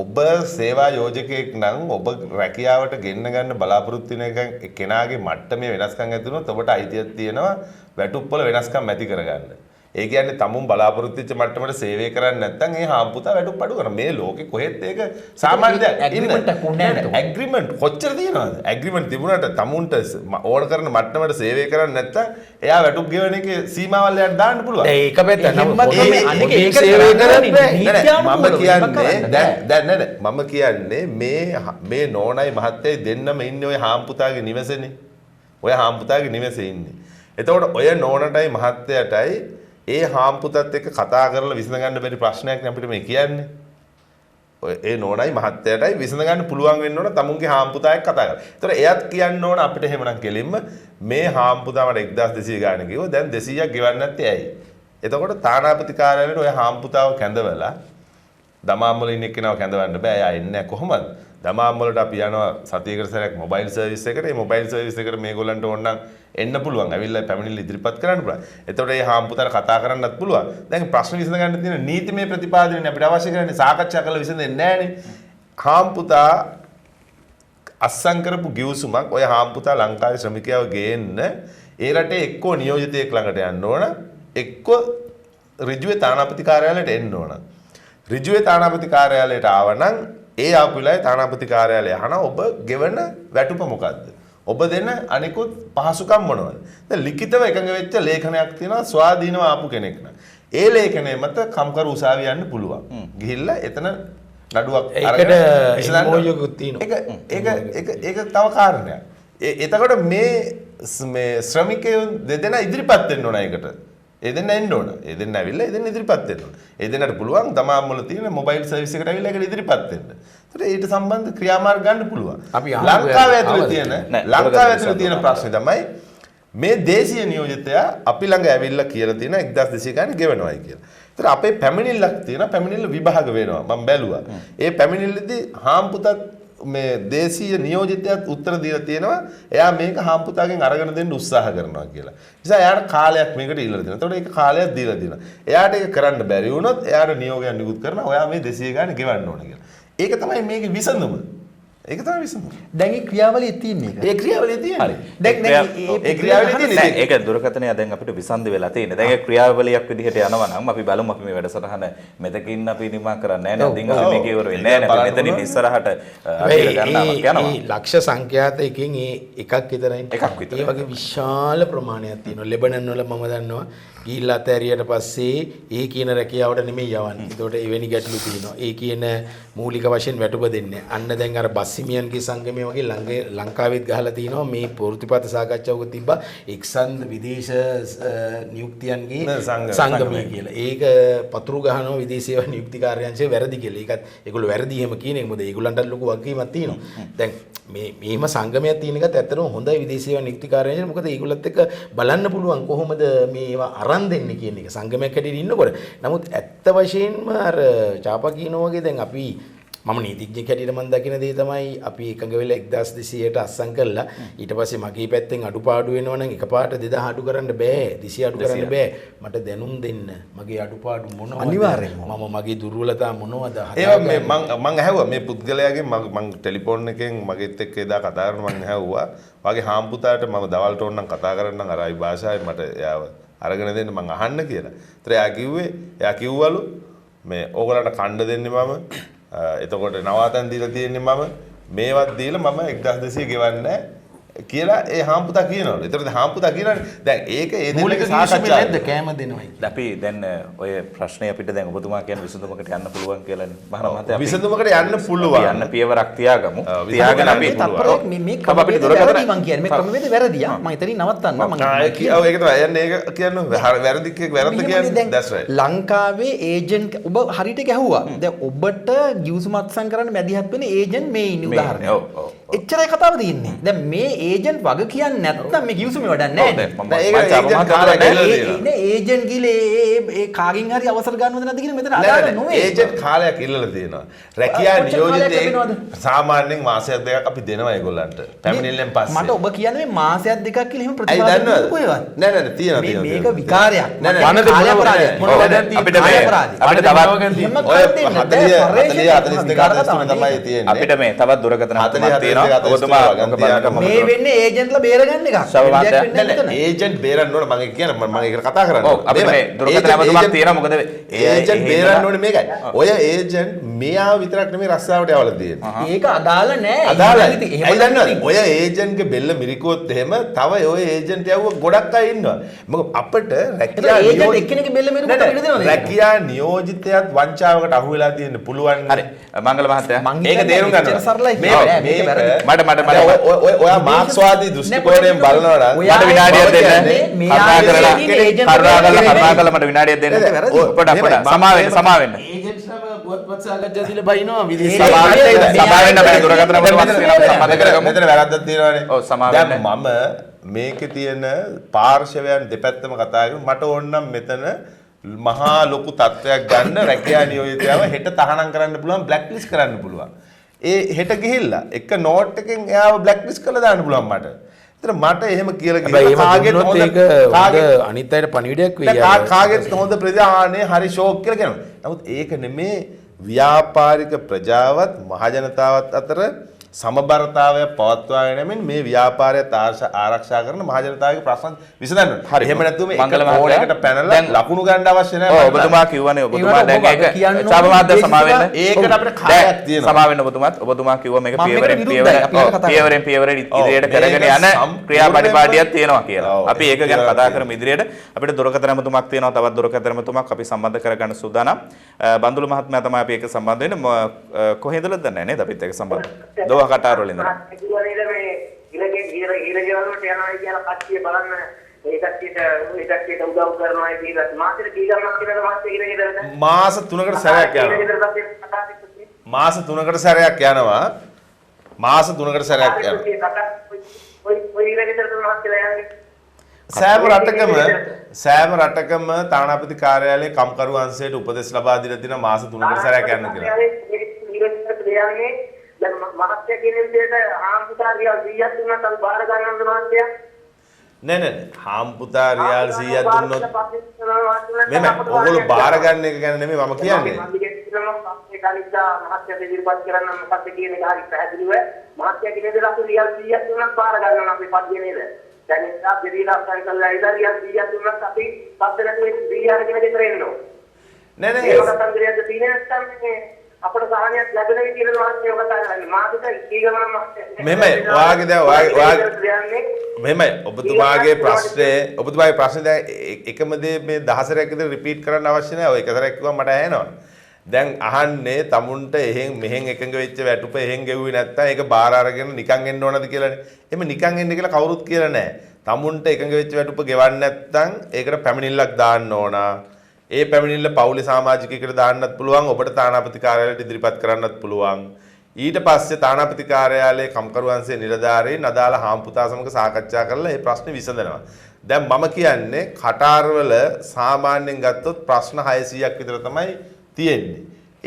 ඔබ සේවා යෝජකයෙක් නම් ඔබ රැකියාවට ගෙන්න ගන්න බලාපොරොත්තු වෙන කෙනාගේ මට්ටමේ වෙනස්කම් ඇති වුණොත් ඔබට අයිතියක් තියෙනවා වැටුප්පල වෙනස්කම් ඇති කරගන්න. ඒ කියන්නේ තමුන් බලාපොරොත්තු වෙච්ච මට්ටමට සේවය කරන්නේ නැත්නම් ඒ හාම්පුතා වැටුප් අඩු කරන මේ ලෝකේ කොහෙත් ඒක සාමාන්‍ය දෙයක්. ඇග්‍රීමන්ට් එකක් උන්නේ නැහැ. ඇග්‍රීමන්ට් කොච්චර තියෙනවද? ඇග්‍රීමන්ට් තිබුණාට තමුන්ට ඕන කරන මට්ටමට සේවය කරන්නේ නැත්නම් එයා වැටුප් ගෙවන එකේ සීමාවල් එයාට දාන්න පුළුවන්. ඒක පැත්ත නම් අනික ඒක සේවය කරන්නේ මම කියන්නේ දැන් නෑ මම කියන්නේ මේ නෝනයි මහත්තයයි දෙන්නම ඉන්නේ ඔය හාම්පුතාගේ නිවසේනේ. ඔය හාම්පුතාගේ නිවසේ ඉන්නේ. එතකොට ඔය නෝනටයි මහත්තයටයි ඒ හාම්පුතත් එක්ක කතා කරලා විසඳ ගන්න බැරි ප්‍රශ්නයක් නේ අපිට මේ කියන්නේ. ඔය ඒ නෝනයි මහත්තයටයි විසඳ ගන්න පුළුවන් වෙන්න ඕන තමුන්ගේ හාම්පුතා එක්ක කතා කරලා. ඒතර එයාත් කියන්න ඕන අපිට එහෙමනම් කෙලින්ම මේ හාම්පුතා මට 1200 ගාණ කිව්වා දැන් 200ක් ගෙවන්න නැත්තේ ඇයි? එතකොට තානාපති කාර්යාලයට ඔය හාම්පුතාව කැඳවලා දමාම් වල ඉන්න එක්කෙනාව කැඳවන්න බෑ. එයා එන්නේ නැහැ කොහොමද? දමාම් වලට අපි යනවා සතියකට සැරයක් මොබයිල් සර්විස් එකට. මේ මොබයිල් සර්විස් එකට මේගොල්ලන්ට ඕන නම් එන්න පුළුවන්. ඇවිල්ලා පැමිණිලි ඉදිරිපත් කරන්න පුළුවන්. එතකොට මේ හාම්පුතාට කතා කරන්නත් පුළුවන්. දැන් ප්‍රශ්න විසඳ ගන්න තියෙන නීතිමය ප්‍රතිපාදනනේ අපිට අවශ්‍ය කරන්නේ සාකච්ඡා කරලා විසඳෙන්නේ නැහනේ. හාම්පුතා අස්සම් කරපු ගිවිසුමක් ඔය හාම්පුතා ලංකාවේ ශ්‍රමිකයව ගේන්න ඒ රටේ එක්කෝ නියෝජිතයෙක් ළඟට යන්න ඕන එක්කෝ ඍජුවේ තානාපති කාර්යාලයට එන්න ඕන. ඍජුවේ තානාපති කාර්යාලයට ආවනම් ඒ ආපු වෙලාවේ තානාපති කාර්යාලය අහන ඔබ ගෙවන වැටුප මොකද්ද? ඔබ දෙන අනිකුත් පහසුකම් මොනවද? දැන් ලිඛිතව එකඟ වෙච්ච ලේඛනයක් තියෙනවා ස්වාධීනව ආපු කෙනෙක් නම්. ඒ ලේඛනය මත කම්කරු උසාවිය යන්න පුළුවන්. ගිහිල්ලා එතන නඩුවක් අරගෙන මොයකුත් තියෙනවා. ඒක තව කාරණයක්. එතකොට මේ ශ්‍රමිකයෝ දෙදෙනා ඉදිරිපත් වෙන්න ඕන ඒකට. ඒ දෙන්න එන්න ඕන. ඒ දෙන්න ඇවිල්ලා ඒ දෙන්න ඉදිරිපත් වෙන්න ඕන. ඒ දෙන්නට පුළුවන් දමාම් වල තියෙන මොබයිල් සර්විස් එකට ඇවිල්ලා ඒකට ඉදිරිපත් වෙන්න. ඒතර ඊට සම්බන්ධ ක්‍රියාමාර්ග ගන්න පුළුවන්. ලංකාවේ ඇතුළේ තියෙන ප්‍රශ්නේ තමයි මේ දේශීය නියෝජිතයා අපි ළඟ ඇවිල්ලා කියලා තියෙන 1200 ගානේ ගෙවනවායි කියලා. ඒතර අපේ පැමිණිල්ලක් තියෙනවා පැමිණිල්ල විභාග වෙනවා. මම බැලුවා. ඒ පැමිණිල්ලදී හාම්පුතත් මේ දේශීය නියෝජිතයාත් උත්තර දීලා තියෙනවා එයා මේක හාම්පුතාගෙන් අරගෙන දෙන්න උත්සාහ කරනවා කියලා. නිසා එයාට කාලයක් මේකට ඉල්ලලා දෙනවා. එතකොට ඒක කාලයක් දීලා දෙනවා. එයාට ඒක කරන්න බැරි වුණොත් එයාට නියෝගයක් නිකුත් කරනවා. ඔයා මේ 200 ගානේ ගෙවන්න ඕන කියලා. ඒක තමයි මේකේ විසඳුම. ඒක තමයි විසඳුම. දැන් ඒ ක්‍රියාවලිය තියෙන එක. ඒ ක්‍රියාවලිය තියෙන්නේ. හරි. දැන් ඒ ක්‍රියාවලිය තියෙන්නේ. ඒක දුරකථනය දැන් අපිට විසන්දි වෙලා තියෙන්නේ. දැන් ඒ ක්‍රියාවලියක් විදිහට යනවා නම් අපි බලමු අපි මේ වැඩසටහන මෙතකින් අපි නිමා කරන්නේ නැහැ නේද? අපි මේක ඉවර වෙන්නේ නැහැ. අපි මෙතනින් ඉස්සරහට අපිට ගන්නවා යනවා. ලක්ෂ සංඛ්‍යාත එකකින් එකක් විතරයි. එකක් විතරයි. ඒ වගේ විශාල ප්‍රමාණයක් තියෙනවා. ලෙබනන් වල මම දන්නවා ගිහිල්ලා අතෑරියට පස්සේ ඒ කියන රැකියාවට නෙමෙයි යවන්නේ. ඒකට එවැනි ගැටලු තියෙනවා. ඒ කියන මූලික වශයෙන් වැටුප දෙන්නේ. අන්න දැන් අර බස්සිමියන්ගේ සංගමය වගේ ලංකාවෙත් ගහලා තිනවා මේ ප්‍රතිපත්ති සාකච්ඡාවක තිබ්බා එක්සන් විදේශ නියුක්තියන්ගේ සංගමය කියලා. ඒක පතුරු ගහනවා විදේශ සේවා නියුක්ති කාර්යාංශය වැරදි කියලා. ඒකත් ඒගොල්ලෝ වැරදි එහෙම කියන එක. මොකද ඒගොල්ලන්ට ලොකු වගකීමක් තියෙනවා. දැන් මේම සංගමයක් තියෙන එකත් ඇත්තටම හොඳයි විදේශ සේවා නියුක්ති කාර්යාංශය. මොකද ඒගොල්ලොත් එක්ක බලන්න පුළුවන් කොහොමද මේවා අරන් දෙන්නේ කියන එක සංගමයක් හැටියට ඉන්නකොට. නමුත් ඇත්ත වශයෙන්ම අර චාපා කියනවා වගේ දැන් අපි මම නීතිඥයෙක් හැටියට මම දකින දේ තමයි අපි එකඟ වෙලා 1200ට අස්සම් කළා ඊට පස්සේ මගේ පැත්තෙන් අඩුපාඩු වෙනවා නම් එකපාරට 2000 අඩු කරන්න බෑ 200 අඩු කරන්න බෑ මට දැනුම් දෙන්න මගේ අඩුපාඩු මොනවද අනිවාර්යෙන්ම මම මගේ දුර්වලතා මොනවද ඒවා මේ මම ඇහුවා මේ පුද්ගලයාගෙන් මම ටෙලිෆෝන් එකෙන් මගෙත් එක්ක එදා කතා කරන මම ඇහුවා වගේ හාම්පුතාට මම දවල්ට ඕනනම් කතා කරන්නම් අරයි භාෂාවේ මට එයාව අරගෙන දෙන්න මම අහන්න කියලා. ඒතර එයා කිව්වලු මේ ඕගලන්ට කණ්ඩ දෙන්නේ මම එතකොට නවාතන් දීලා තියෙන්නේ මම මේවත් දීලා මම 1200 ගෙවන්නේ කියලා ඒ හාම්පුතා කියනවලු. ඒතරද හාම්පුතා කියනවනේ දැන් ඒක ඒ දෙන්නගේ සාකච්ඡාව නැද්ද කැම දෙනවයි කියලා. අපි දැන් ඔය ප්‍රශ්නේ අපිට දැන් ඔබතුමා කියන විසඳුමකට යන්න පුළුවන් කියලානේ. මහා මහත්තයා අපි විසඳුමකට යන්න පුළුවන්. යන්න පියවරක් තියාගමු. තියාගෙන අපි තත්පරයක් මේ ක්‍රමවේද වැරදි මං කියන්නේ මේ ක්‍රමවේද වැරදියා. මම එතනින් නවත්තන්න මම ඔව් ඒක තමයි. යන්නේ ඒක කියන්නේ වැරදි කියන්නේ that's right. ලංකාවේ ඒජන්ට් ඔබ හරියට ගැහුවා. දැන් ඔබට ගිවිසුම අත්සන් කරන්න මැදිහත් වෙන ඒජන්ට් මේ ඉන්නේ උදාහරණයක්. ඔව්. එච්චරයි කතාව තියෙන්නේ. දැන් මේ ඒජන්ට් වග කියන්නේ නැත්නම් මේ ගිවිසුමේ වැඩක් නැහැ. ඒජන්ට් ගිහලා ඒ කාගෙන් හරි අවසර ගන්නවද නැද්ද කියන මෙතන අදාළ නොවේ. ඒජන්ට් කාලයක් ඉල්ලලා තියෙනවා. රැකියා නියෝජිතයෙක් සාමාන්‍යයෙන් මාසයක් දෙකක් අපි දෙනවා ඒගොල්ලන්ට. පැමිණිල්ලෙන් පස්සේ. මට ඔබ කියන්නේ මේ මාසයක් දෙකක් කියලා එහෙම ප්‍රතිපාදනයක් කොහෙවත්. නෑ තියෙනවා. මේක විකාරයක්. වනද අපරාධයක්. අපිට මේ අපිට අපිට මේ තවත් දුරකථන හතරක් තියෙනවා. ඔබතුමා මේ වෙන්නේ ඒජන්ට්ලා බේරගන්න එක. ඒජන්ට් බේරන්න ඕන මම කියන්නේ මම ඒකට කතා කරන්නේ. ඔව් අපිට මේ දුරකථන හැමතුමක් තියෙනවා. මොකද ඒජන්ට් බේරන්න ඕනේ මේකයි. ඔය ඒජන්ට් මෙයාව විතරක් නෙමෙයි රස්සාවට යවලා තියෙන්නේ. ඒක අදාළ නෑ. අදාළයි. ඒ දන්නවද? ඔය ඒජන්ට්ගේ බෙල්ල මිරිකුවොත් එහෙම තව ඔය ඒජන්ට් යවුව ගොඩක් අය ඉන්නවා. මොකද අපිට රැකියා ඒජන්ට් එක්කෙනෙක්ගේ බෙල්ල මිරිකුවට ඉඩ දෙනවද? රැකියා නියෝජිතයත් වංචාවකට අහු වෙලා තියෙන්න පුළුවන්. හරි මංගල මහත්තයා ඒක තේරුම් ගන්න. සරලයි මට ඔයා මාක්ස්වාදී දෘෂ්ටි කෝණයෙන් බලනවා නම් මට විනාඩියක් දෙන්න. කරුණාකරලා මට විනාඩියක් දෙන්න. පොඩක් සමා වෙන්න. ඒජන්ට්ස් නම පුවත්පත් සාකච්ඡා දීලා බයිනවා විදේශ සමා වෙන්න අපේ දුරකථන අපිට සම්බන්ධ කරගමු. මෙතන වැරද්දක් තියෙනවානේ. ඔව් සමා දැන් වෙන්න. මම මේකේ තියෙන පාර්ශවයන් දෙපැත්තම කතා කරමු. මට ඕන නම් මෙතන මහා ලොකු තත්වයක් ගන්න රැකියා නියෝජිතයව හෙට තහනම් කරන්න පුළුවන් බ්ලැක් ලිස්ට් කරන්න පුළුවන්. ඒ හෙට ගිහිල්ලා එක නෝට් එකෙන් එයාව බ්ලැක් ලිස්ට් කරලා දාන්න පුළුවන් මට. ඒතර මට එහෙම කියලා කාගෙත් අනිත් අයට පණිවිඩයක් වෙයි. කාගෙත් හොඳ ප්‍රජානේ හරි ෂෝක් කියලා කියනවා. නමුත් ඒක නෙමේ ව්‍යාපාරික ප්‍රජාවත් මහජනතාවත් අතර සමබරතාවය පවත්වාගෙන යමින් මේ ව්‍යාපාරයත් ආරක්ෂා කරන මහජනතාවගේ ප්‍රශ්න විසඳන්න. හරි. එහෙම නැතුව මේක කෝණයකට පැනලා ලකුණු ගන්න අවශ්‍ය නැහැ. ඔබතුමා කිව්වනේ ඔබතුමා දැන් ඒක සමමාද්ද සමා වෙන්න. ඒකට අපිට කාලයක් තියෙනවා. සමා වෙන්න ඔබතුමා කිව්වා මේක පියවරෙන් පියවර ඉදිරියට කරගෙන යන ක්‍රියාපටිපාටියක් තියෙනවා කියලා. අපි ඒක ගැන කතා කරමු ඉදිරියට. අපිට දුරකථන ඇමතුමක් තියෙනවා. තවත් දුරකථන ඇමතුමක් අපි සම්බන්ධ කරගන්න සූදානම්. බන්දුල මහත්මයා තමයි අපි ඒක සම්බන්ධ වෙන්නේ. කොහේදලද දන්නේ නේද අපිත් ඒක සම්බන්ධ. කටාරවල ඉඳලා මේ ඉලගේ යනවා කියලා කට්ටිය බලන්න ඒකට උදව් කරනවා කියලා මාසෙට කී ගණනක් කියලාද මාසෙට ඉරගෙදරද? මාස 3කට සැරයක් යනවා. මාස 3කට සැරයක් යනවා. මාස 3කට සැරයක් යනවා. ඔය ඉරගෙදරද මාසෙට යන්නේ? සෑම රටකම තානාපති කාර්යාලයේ කම්කරු අංශයට උපදෙස් ලබා දීලා තියෙන මාස 3කට සැරයක් යන්න කියලා. දැන් මහත්ය කියන විදිහට ආම්පුතා රියල් 100ක් දුන්නත් අපි බාර ගන්නවද මහත්ය? නෑ හාම්පුතා රියල් 100ක් දුන්නොත් මෙන්න ඔයගොල්ලෝ බාර ගන්න එක ගැන නෙමෙයි මම කියන්නේ. ඒක අනිත්තා මහත්ය ඉදිරිපත් කරන්න මොකක්ද කියන එක හරි පැහැදිලිව මහත්ය කියන විදිහට අපි රියල් 100ක් දුන්නත් බාර ගන්නවා අපි පදිය නේද? දැන් ඒක දෙවිලා අපසන් කළා ඉතින් රියල් 100ක් දුන්නත් අපි පස්සේ නැතුව 100ක් කියන ගෙදර එන්නෝ. නෑ ඒක කතන්දරයක්ද තියෙන්නේ නැත්නම් මේ අපේ සාහනයක් ලැබෙන විදිහට මහත්ය කතා කරන්නේ. මාකට ඊගමන මහත්ය මෙහෙමයි ඔයාගේ දැන් ඔයාගේ මෙහෙමයි ඔබතුමාගේ ප්‍රශ්නේ දැන් එකම දේ මේ දහසරයක් විතර රිපීට් කරන්න අවශ්‍ය නැහැ. ඔය එකතරක් කිව්වම මට ඇහෙනවා. දැන් අහන්නේ තමුන්ට එහෙන් මෙහෙන් එකඟ වෙච්ච වැටුප එහෙන් ගෙවුවේ නැත්තම් ඒක බාර අරගෙන නිකන් එන්න ඕනද කියලානේ. එimhe නිකන් එන්න කියලා කවුරුත් කියලා නැහැ. තමුන්ට එකඟ වෙච්ච වැටුප ගෙවන්න නැත්තම් ඒකට පැමිණිල්ලක් දාන්න ඕන. ඒ පැමිණිල්ල පවුලේ සමාජිකයෙකුට දාන්නත් පුළුවන්. ඔබට තානාපති කාර්යාලයට ඉදිරිපත් කරන්නත් පුළුවන්. ඊට පස්සේ තානාපති කාර්යාලයේ කම්කරු අංශයේ නිලධාරීන් අදාළ හාම්පුතා සමග සාකච්ඡා කරලා මේ ප්‍රශ්නේ විසඳනවා. දැන් මම කියන්නේ කටාරවල සාමාන්‍යයෙන් ගත්තොත් ප්‍රශ්න 600ක් විතර තමයි තියෙන්නේ.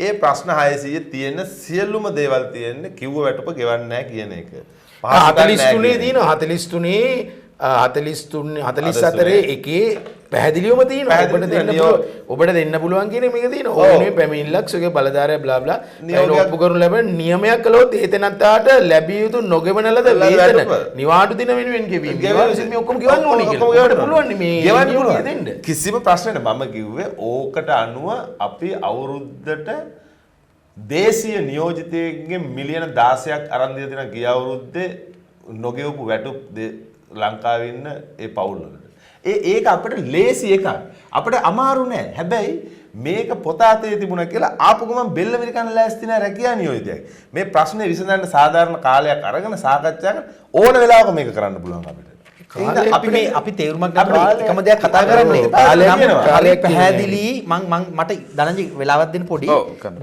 ඒ ප්‍රශ්න 600 තියෙන සියලුම දේවල් තියෙන්නේ කිව්ව වැටුප ගෙවන්නේ නැහැ කියන එක. 43 තියෙනවා 44 එකේ පැහැදිලිවම තියෙනවා. ඔබට දෙන්න පුළුවන් කියන මේක තියෙනවා. ඕනේ පැමිණිල්ලක් සුගේ බලධාරය බ්ලා බ්ලා ඔප්පු කරනු ලැබෙන නියමයක් කළොත් ඒ තැනත්තාට ලැබිය යුතු නොගෙවන ලද වේතන නිවාඩු දින වෙනුවෙන් ගෙවීම. මේ ඔක්කොම ගෙවන්න ඕනේ කියලා. ගෙවන්න පුළුවන් මේ ගෙවන්න පුළුවන්. කිසිම ප්‍රශ්නයක් මම කිව්වේ ඕකට අනුව අපි අවුරුද්දට දේශීය නියෝජිතයෙක්ගේ මිලියන 16ක් අරන් දීලා තියෙන ගිය අවුරුද්දේ නොගෙවපු වැටුප් ලංකාවේ ඉන්න ඒ පවුල් වලට. ඒක අපිට ලේසි එකක්. අපිට අමාරු නෑ. හැබැයි මේක පොත අතේ තිබුණා කියලා ආපු ගමන් බෙල්ල විරිකන්න ලෑස්ති නෑ රැකියා නියෝජිතයෙක්. මේ ප්‍රශ්නේ විසඳන්න සාධාරණ කාලයක් අරගෙන සාකච්ඡා කරන ඕන වෙලාවක මේක කරන්න පුළුවන් අපිට. අපි තේරුමක් ගන්න එකම දෙයක් කතා කරන්නේ. කාලයක් පැහැදිලි මට ධනංජි වෙලාවක් දෙන්න පොඩි.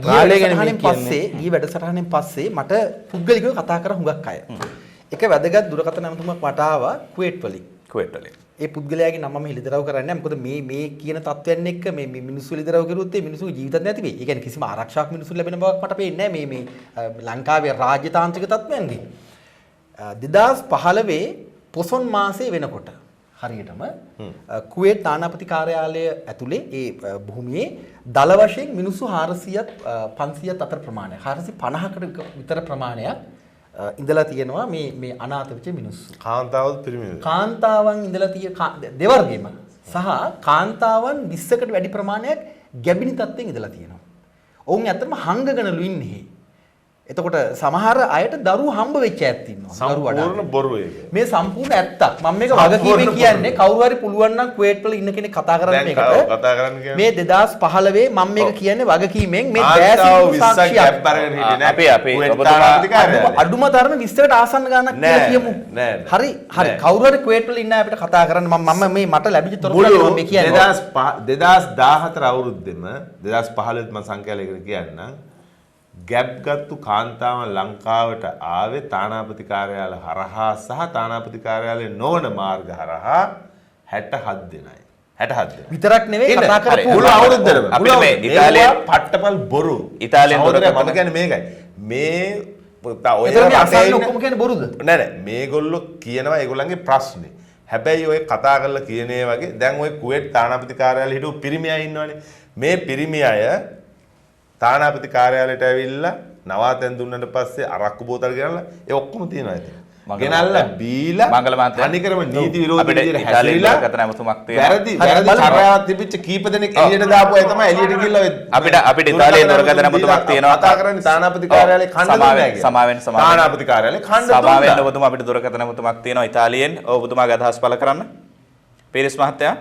කාලය ගැන පස්සේ ඊ වැඩසටහනෙන් පස්සේ මට පුද්ගලිකව කතා කර හුඟක් අය. එක වැදගත් දුරකථන ඇමතුමක් මට ආවා කුවේට් වලින්. ඒ පුද්ගලයාගේ නම මම හෙළිදරව් කරන්නේ නැහැ. මොකද මේ කියන තත්ත්වයන් එක්ක මේ මිනිස්සු හෙළිදරව් කරුවොත් ඒ මිනිස්සුගේ ජීවිතත් නැති වෙයි. ඒ කියන්නේ කිසිම ආරක්ෂාවක් මිනිස්සු ලැබෙන බවක් මට පේන්නේ නැහැ මේ ලංකාවේ රාජ්‍යතාන්ත්‍රික තත්ත්වයන්ගේ. 2015 පොසොන් මාසයේ වෙනකොට හරියටම කුවේට් තානාපති කාර්යාලය ඇතුලේ ඒ භූමියේ දල වශයෙන් මිනිස්සු 400ත් 500ත් අතර ප්‍රමාණයක් 450කට විතර ප්‍රමාණයක් ඉඳලා තියෙනවා මේ අනාථ වෙච්ච මිනිස්සු. කාන්තාවද පිරිමිද? කාන්තාවන් ඉඳලා තියෙන දෙවර්ගෙම සහ කාන්තාවන් 20කට වැඩි ප්‍රමාණයක් ගැබිනි තත්ත්වෙන් ඉඳලා තියෙනවා. ඔවුන් ඇත්තටම හංගගෙනලු ඉන්නේ. එතකොට සමහර අයට දරුවෝ හම්බ වෙච්ච ඇත්ත ඉන්නවා. සම්පූර්ණ බොරු ඒක. මේ සම්පූර්ණ ඇත්තක්. මම මේක වගකීමෙන් කියන්නේ කවුරු හරි පුළුවන් නම් කුවේට් වල ඉන්න කෙනෙක් කතා කරන්න මේකට. කතා කරන්න කියන්නේ මේ 2015 මම මේක කියන්නේ වගකීමෙන් මේ දැසින් සාක්ෂියක් අරගෙන හිටියේ නෑ. අපි අඩුම තරම 20කට ආසන්න ගානක් කියලා කියමු. හරි කවුරු හරි කුවේට් වල ඉන්න අපිට කතා කරන්න මම මේ මට ලැබිච්ච තොරතුරු මම මේ කියන්නේ. 2014 අවුරුද්දෙම 2015 මම සංඛ්‍යාලයකට කියන්නම්. ගැප් ගත්තු කාන්තාවන් ලංකාවට ආවේ තානාපති කාර්යාල හරහා සහ තානාපති කාර්යාලයේ නොවන මාර්ග හරහා 67 දෙනයි. 67 දෙනා. විතරක් නෙවෙයි කතා කරපු මුළු අවුරුද්දම. අපිට මේ ඉතාලියේ පට්ටපල් බොරු. ඉතාලියෙන් දොරක මම කියන්නේ මේකයි. මේ ඔය රටේ ඔක්කොම කියන්නේ බොරුද? නෑ මේගොල්ලෝ කියනවා ඒගොල්ලන්ගේ ප්‍රශ්නේ. හැබැයි ඔය කතා කරලා කියන්නේ වගේ දැන් ඔය කුවේට් තානාපති කාර්යාලයේ හිටපු පිරිමි අය ඉන්නවනේ. මේ පිරිමි අය තානාපති කාර්යාලයට ඇවිල්ලා නවාතැන් දුන්නට පස්සේ අරක්කු බෝතල් ගෙනල්ලා ඒ ඔක්කොම තියෙනවා ඉතින්. ගෙනල්ලා බීලා මංගල මහත්තයා අනිකරම නීති විරෝධී විදිහට හැසිරීලා කතන ඇමතුමක් තියෙනවා. වැරදි චර්යාවක් තිබිච්ච කීප දෙනෙක් එළියට දාපු අය තමයි එළියට ගිහිල්ලා අපිට ඉතාලියේ දුරකථන ඇමතුමක් තියෙනවා. කතා කරන්නේ තානාපති කාර්යාලයේ ඛණ්ඩ දුන්නා කියලා. සමාවෙන් තානාපති කාර්යාලයේ ඛණ්ඩ දුන්නා. සමාවෙන් ඔබතුමා අපිට දුරකථන ඇමතුමක් තියෙනවා ඉතාලියෙන්. ඔබතුමාගේ අදහස් පළ කරන්න. පීරිස් මහත්තයා.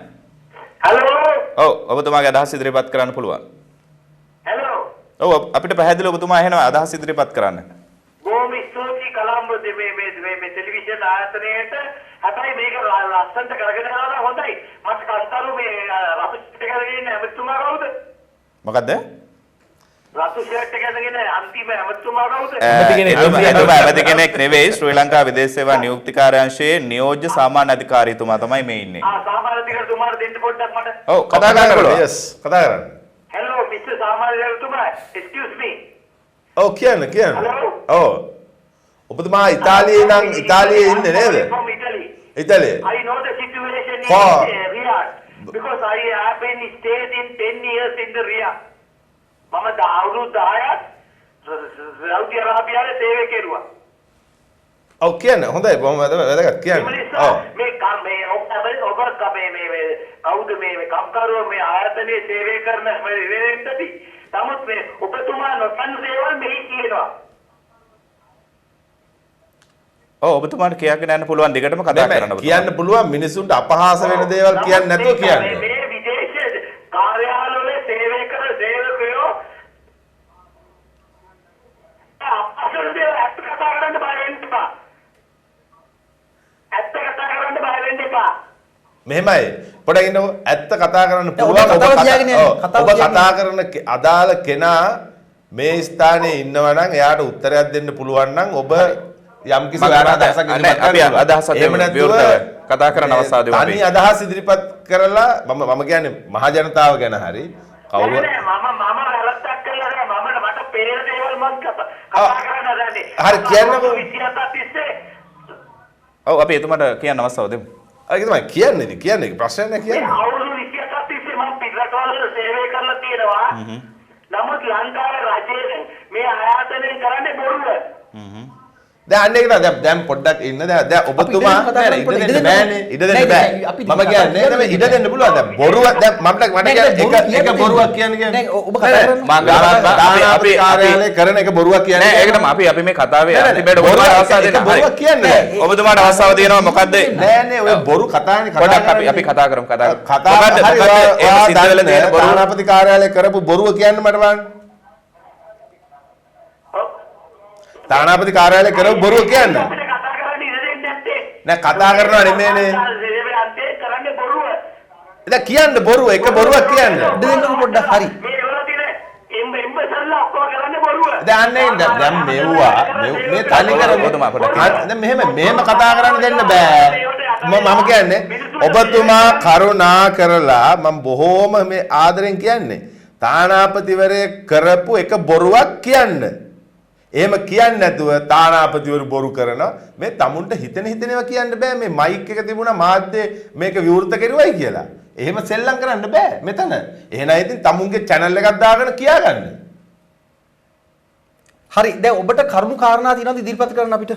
හලෝ. ඔබතුමාගේ අදහස් ඉදිරිපත් කරන්න පුළුවන්. හලෝ. ඔව් අපිට පැහැදිලිව ඔබතුමා එහෙනවා අදහස් ඉදිරිපත් කරන්න. බොහොම ස්තුතියි කලම්බ මේ ටෙලිවිෂන් ආයතනයේට. හැබැයි මේක ලස්සනට කරගෙන යනවා හොඳයි. මට කන්තරු මේ රතු ෂර්ට් එක අරගෙන ඇමතුමා කවුද? මොකද්ද? රතු ෂර්ට් එක අරගෙන අන්තිම ඇමතුමා කවුද? එතුමා ඇමති කෙනෙක් නෙවෙයි. ශ්‍රී ලංකා විදේශ සේවා නියුක්ති කාර්යාංශයේ නියෝජ්‍ය සාමාන්‍ය අධිකාරීතුමා තමයි මේ ඉන්නේ. සාමාන්‍ය අධිකාරීතුමාට දෙන්න පොඩ්ඩක් මට. ඔව් කතා කරන්න. yes කතා කරන්න. Hello Mr. සාමාන්‍ය අධිකාරීතුමා. Excuse me. ඔව් කියන්න. ඔව් ඔබතුමා ඉතාලියේ ඉන්නේ නේද? From Italy. Italy. I know the situation in Oh. Riyadh because I have been stayed in 10 years in the Riyadh. මම අවුරුදු 10ක් සෞදි අරාබියාවේ සේවය කෙරුවා. ඔව් කියන්න. හොඳයි. බොහොම වැදගත් කියන්න. ඔව්. මේ ඔබ කවුද මේ කම්කරුව මේ ආයතනයේ සේවය කරන වෙලෙන්දදී නමුත් මේ ඔබතුමා නොදන්න දේවල් මෙහි කියනවා. ඔව් ඔබතුමාට කියාගෙන යන්න පුළුවන් දෙකටම කතා කරන්න ඔබතුමා. කියන්න පුළුවන් මිනිසුන්ට අපහාස වෙන දේවල් කියන්නේ නැතුව කියන්න. මේ විදේශ කාර්යාලවල සේවය කරන සේවකයෝ අපසර දේවල් ඇත්ත කතා කරන්න බය වෙන්න එපා. ඇත්ත කතා කරන්න බය වෙන්න එපා. මෙහෙමයි පොඩ්ඩක් ඉන්නකො ඇත්ත කතා කරන්න පුළුවන්. ඔබ කතා කරන අදාළ කෙනා මේ ස්ථානයේ ඉන්නවා නම් එයාට උත්තරයක් දෙන්න පුළුවන් නම් ඔබ යම් කිසි අදහසක් කතා කරන අවස්ථාවේදී තනි අදහස් ඉදිරිපත් කරලා මම කියන්නේ මහ ජනතාව ගැන හරි කවුරු මම වැරද්දක් කළා නෑ. මට පේන දේවල් මම කතා කරන්න හදන්නේ. හරි කියන්නකෝ. 27ක් තිස්සේ ඔව් අපි එතුමාට කියන්න අවස්ථාව දෙමු. ඒක තමයි කියන්නේ ප්‍රශ්න නැහැ කියන්නේ. අවුරුදු 27ක් තිස්සේ මම පිටරටවල සේවය කරලා තියෙනවා. නමුත් ලංකාවේ රජයෙන් මේ ආයතනයෙන් කරන්නේ බොරුව. දැන් අන්න ඒක දැන් පොඩ්ඩක් ඉන්න දැන් ඔබතුමා ඉඩ දෙන්න බෑනේ. මම කියන්නේ නෙමෙයි ඉඩ දෙන්න පුළුවන්. දැන් බොරුව දැන් මට කියන්නේ එක බොරුවක් කියන්නේ ඔබ කතා කරන්නේ අපි කාර්යාලේ කරන එක බොරුවක් කියන්නේ නෑ ඒකටම අපි මේ කතාවේ අන්තිමට ඔබතුමාට අවස්ථාව දෙන්න. බොරුවක් කියන්නේ ඔබතුමාට අවස්ථාව දෙනවා මොකද්ද? නෑ ඔය බොරු කතානේ පොඩ්ඩක් අපි කතා කරමු තානාපති කාර්යාලේ කරපු බොරුව කියන්න මට බලන්න. තානාපති කාර්යාලය කරව බොරුව කියන්න. කතා කරන්න ඉඩ දෙන්නේ නැත්තේ. නෑ කතා කරනවා නෙමෙයිනේ. සේවය අන්තේ කරන්නේ බොරුව. දැන් කියන්න බොරුව එක බොරුවක් කියන්න. දෙන්නකො පොඩ්ඩක් හරි. මේ වල තියෙන එම්බසල්ලා ඔක්කොම කරන්නේ බොරුව. දැන් මෙව්වා මේ තනි දැන් මෙහෙම කතා කරන්න දෙන්න බෑ. මම කියන්නේ ඔබතුමා කරුණා කරලා මම බොහෝම මේ ආදරෙන් කියන්නේ තානාපතිවරේ කරපු එක බොරුවක් කියන්න. එහෙම කියන්නේ නැතුව තානාපතිවරු බොරු කරනවා. මේ තමුන්ට හිතෙන ඒවා කියන්න බෑ. මේ මයික් එක තිබුණා මාධ්‍ය මේක විවෘත කරුවයි කියලා. එහෙම සෙල්ලම් කරන්න බෑ මෙතන. එහෙනම් ඉතින් තමුන්ගේ channel එකක් දාගෙන කියාගන්න. හරි දැන් ඔබට කරුණු කාරණා තියෙනවද ඉදිරිපත් කරන්න අපිට?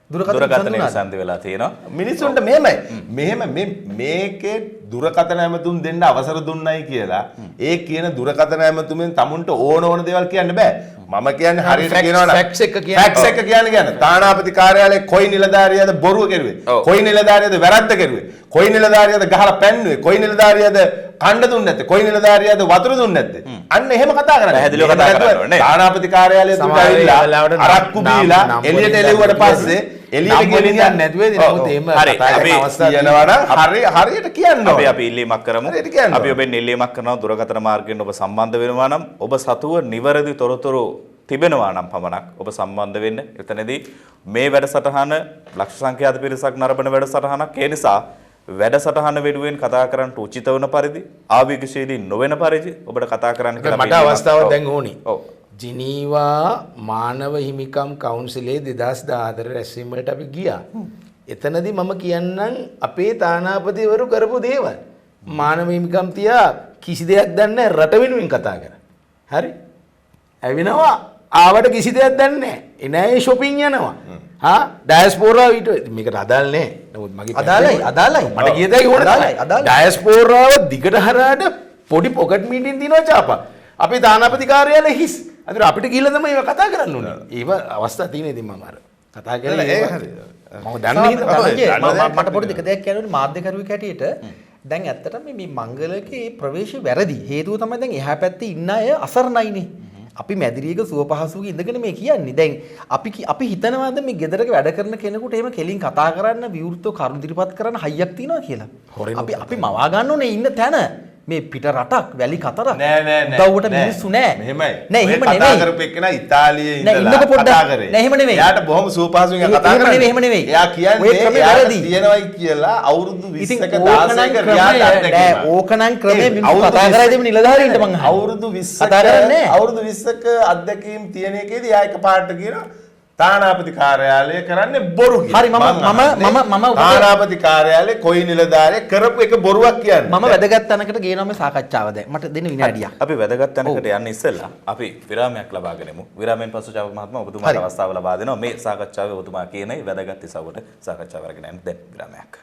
දුරකථන විසන්ති වෙලා තියෙනවා. මිනිස්සුන්ට මෙහෙම මේකේ දුරකථන ඇමතුම් දෙන්න අවසර දුන්නයි කියලා ඒ කියන දුරකථන ඇමතුමෙන් තමුන්ට ඕන දේවල් කියන්න බෑ. මම කියන්නේ හරියට කියනවනම් ෆැක්ට්ස් එක කියන්නේ තානාපති කාර්යාලයේ කොයි නිලධාරියද බොරුව කෙරුවේ? කොයි නිලධාරියද වැරද්ද කෙරුවේ? කොයි නිලධාරියද ගහලා පැන්නුවේ? කොයි නිලධාරියද කණ්ඩ දුන්නේ නැත්තේ? කොයි නිලධාරියද වතුර දුන්නේ නැත්තේ? අන්න එහෙම කතා කරන්නේ. පැහැදිලිව කතා කරන්න ඕනේ. තානාපති කාර්යාලයේ තුඩ ඇවිල්ලා අරක්කු බීලා එළියට එළෙව්වට පස්සේ එළියට ගෙනියන්නේ නැතුවේද? නමුත් එහෙම කතා කරන අවස්ථාව තියෙනවා හරියට කියන්න ඕනේ. අපි ඉල්ලීමක් කරමු. අපි ඔබෙන් ඉල්ලීමක් කරනවා දුරකථන මාර්ගයෙන් ඔබ සම්බන්ධ වෙනවා නම් ඔබ සතුව නිවැරදි තොරතුරු තිබෙනවා නම් පමණක් ඔබ සම්බන්ධ වෙන්න. එතනදී මේ වැඩසටහන ලක්ෂ සංඛ්‍යාත පිරිසක් නරඹන වැඩසටහනක්. ඒ නිසා වැඩසටහන වෙනුවෙන් කතා කරන්නට උචිත වන පරිදි ආවේගශීලී නොවන පරිදි ඔබට කතා කරන්න කියලා මට අවස්ථාවක් දැන් ඕනි. ඔව්. ජිනීවා මානව හිමිකම් කවුන්සිලේ 2014 රැස්වීම වලට අපි ගියා. එතනදී මම කියන්නම් අපේ තානාපතිවරු කරපු දේවල්. මානව හිමිකම් තියා කිසි දෙයක් දන්නේ රට වෙනුවෙන් කතා කරා. හරි? ඇවිනවා ආවට කිසි දෙයක් දන්නේ නැහැ. එනෑ shopping යනවා. ඩයස්පෝරාව ඊට මේකට අදාළ නැහැ. නමුත් මගේ අදාළයි. මට කිය දෙයක් ඕනේ. ඩයස්පෝරාව දිගට හරහාට පොඩි පොකට් මීටින් දිනවා චාපා. අපේ තානාපති කාර්යාලයේ හිස්. අද අපිට ගිහිල්ලා තමයි ඒව කතා කරන්න ඕනේ. ඒව අවස්ථා තියෙන ඉතින් මම අර කතා කරලා ඒක හරි. මම දන්නේ හින්දා මට පොඩි දෙයක් කියන්න මාධ්‍යකරුවෙක් හැටියට දැන් ඇත්තටම මේ මංගලකේ ප්‍රවේශය වැරදි. හේතුව තමයි දැන් එහා පැත්තේ ඉන්න අය අසරණයිනේ. අපි මැදිරියක සුව පහසුවක ඉඳගෙන මේ කියන්නේ. දැන් අපි හිතනවාද මේ ගෙදරක වැඩ කරන කෙනෙකුට එහෙම කෙලින් කතා කරන්න විවෘතව කරුණු ඉදිරිපත් කරන්න හයියක් තියනවා කියලා. අපි මවා ගන්න ඕනේ ඉන්න තැන. මේ පිට රටක් වැලි කතරක් උදව්වට මිනිස්සු නෑ. මෙහෙමයි. නෑ එහෙම නෙමෙයි. කතා කරපු එක්කෙනා ඉතාලියේ ඉඳලා කතා කරේ. නෑ එහෙම නෙමෙයි. එයාට බොහොම සුවපහසුවෙන් කතා කරන්නේ. එහෙම නෙමෙයි. එයා කියන්නේ එයාට තියෙනවයි කියලා අවුරුදු 20ක 16ක රියාට අත්දැකීම. ඕකනම් ක්‍රමේ මිනිස්සු කතා කරලා දෙමු නිලධාරීන්ට මං අහන්නේ. අවුරුදු 20ක අත්දැකීම් තියෙන එකේදී එයා එකපාරට කියනවා තානාපති කාර්යාලය කරන්නේ බොරු කියලා. හරි මම තානාපති කාර්යාලේ කොයි නිලධාරියෙක් කරපු එක බොරුවක් කියන්නේ. මම වැදගත් තැනකට ගේනවා මේ සාකච්ඡාව දැන්. මට දෙන්න විනාඩියක්. අපි වැදගත් තැනකට යන්න ඉස්සෙල්ලා අපි විරාමයක් ලබා ගනිමු. විරාමයෙන් පසු ජාව මහත්මයා ඔබතුමාට අවස්ථාව ලබා දෙනවා මේ සාකච්ඡාවේ ඔබතුමා කියන වැදගත් ඉසව්වට සාකච්ඡාව කරගෙන යන්න. දැන් විරාමයක්.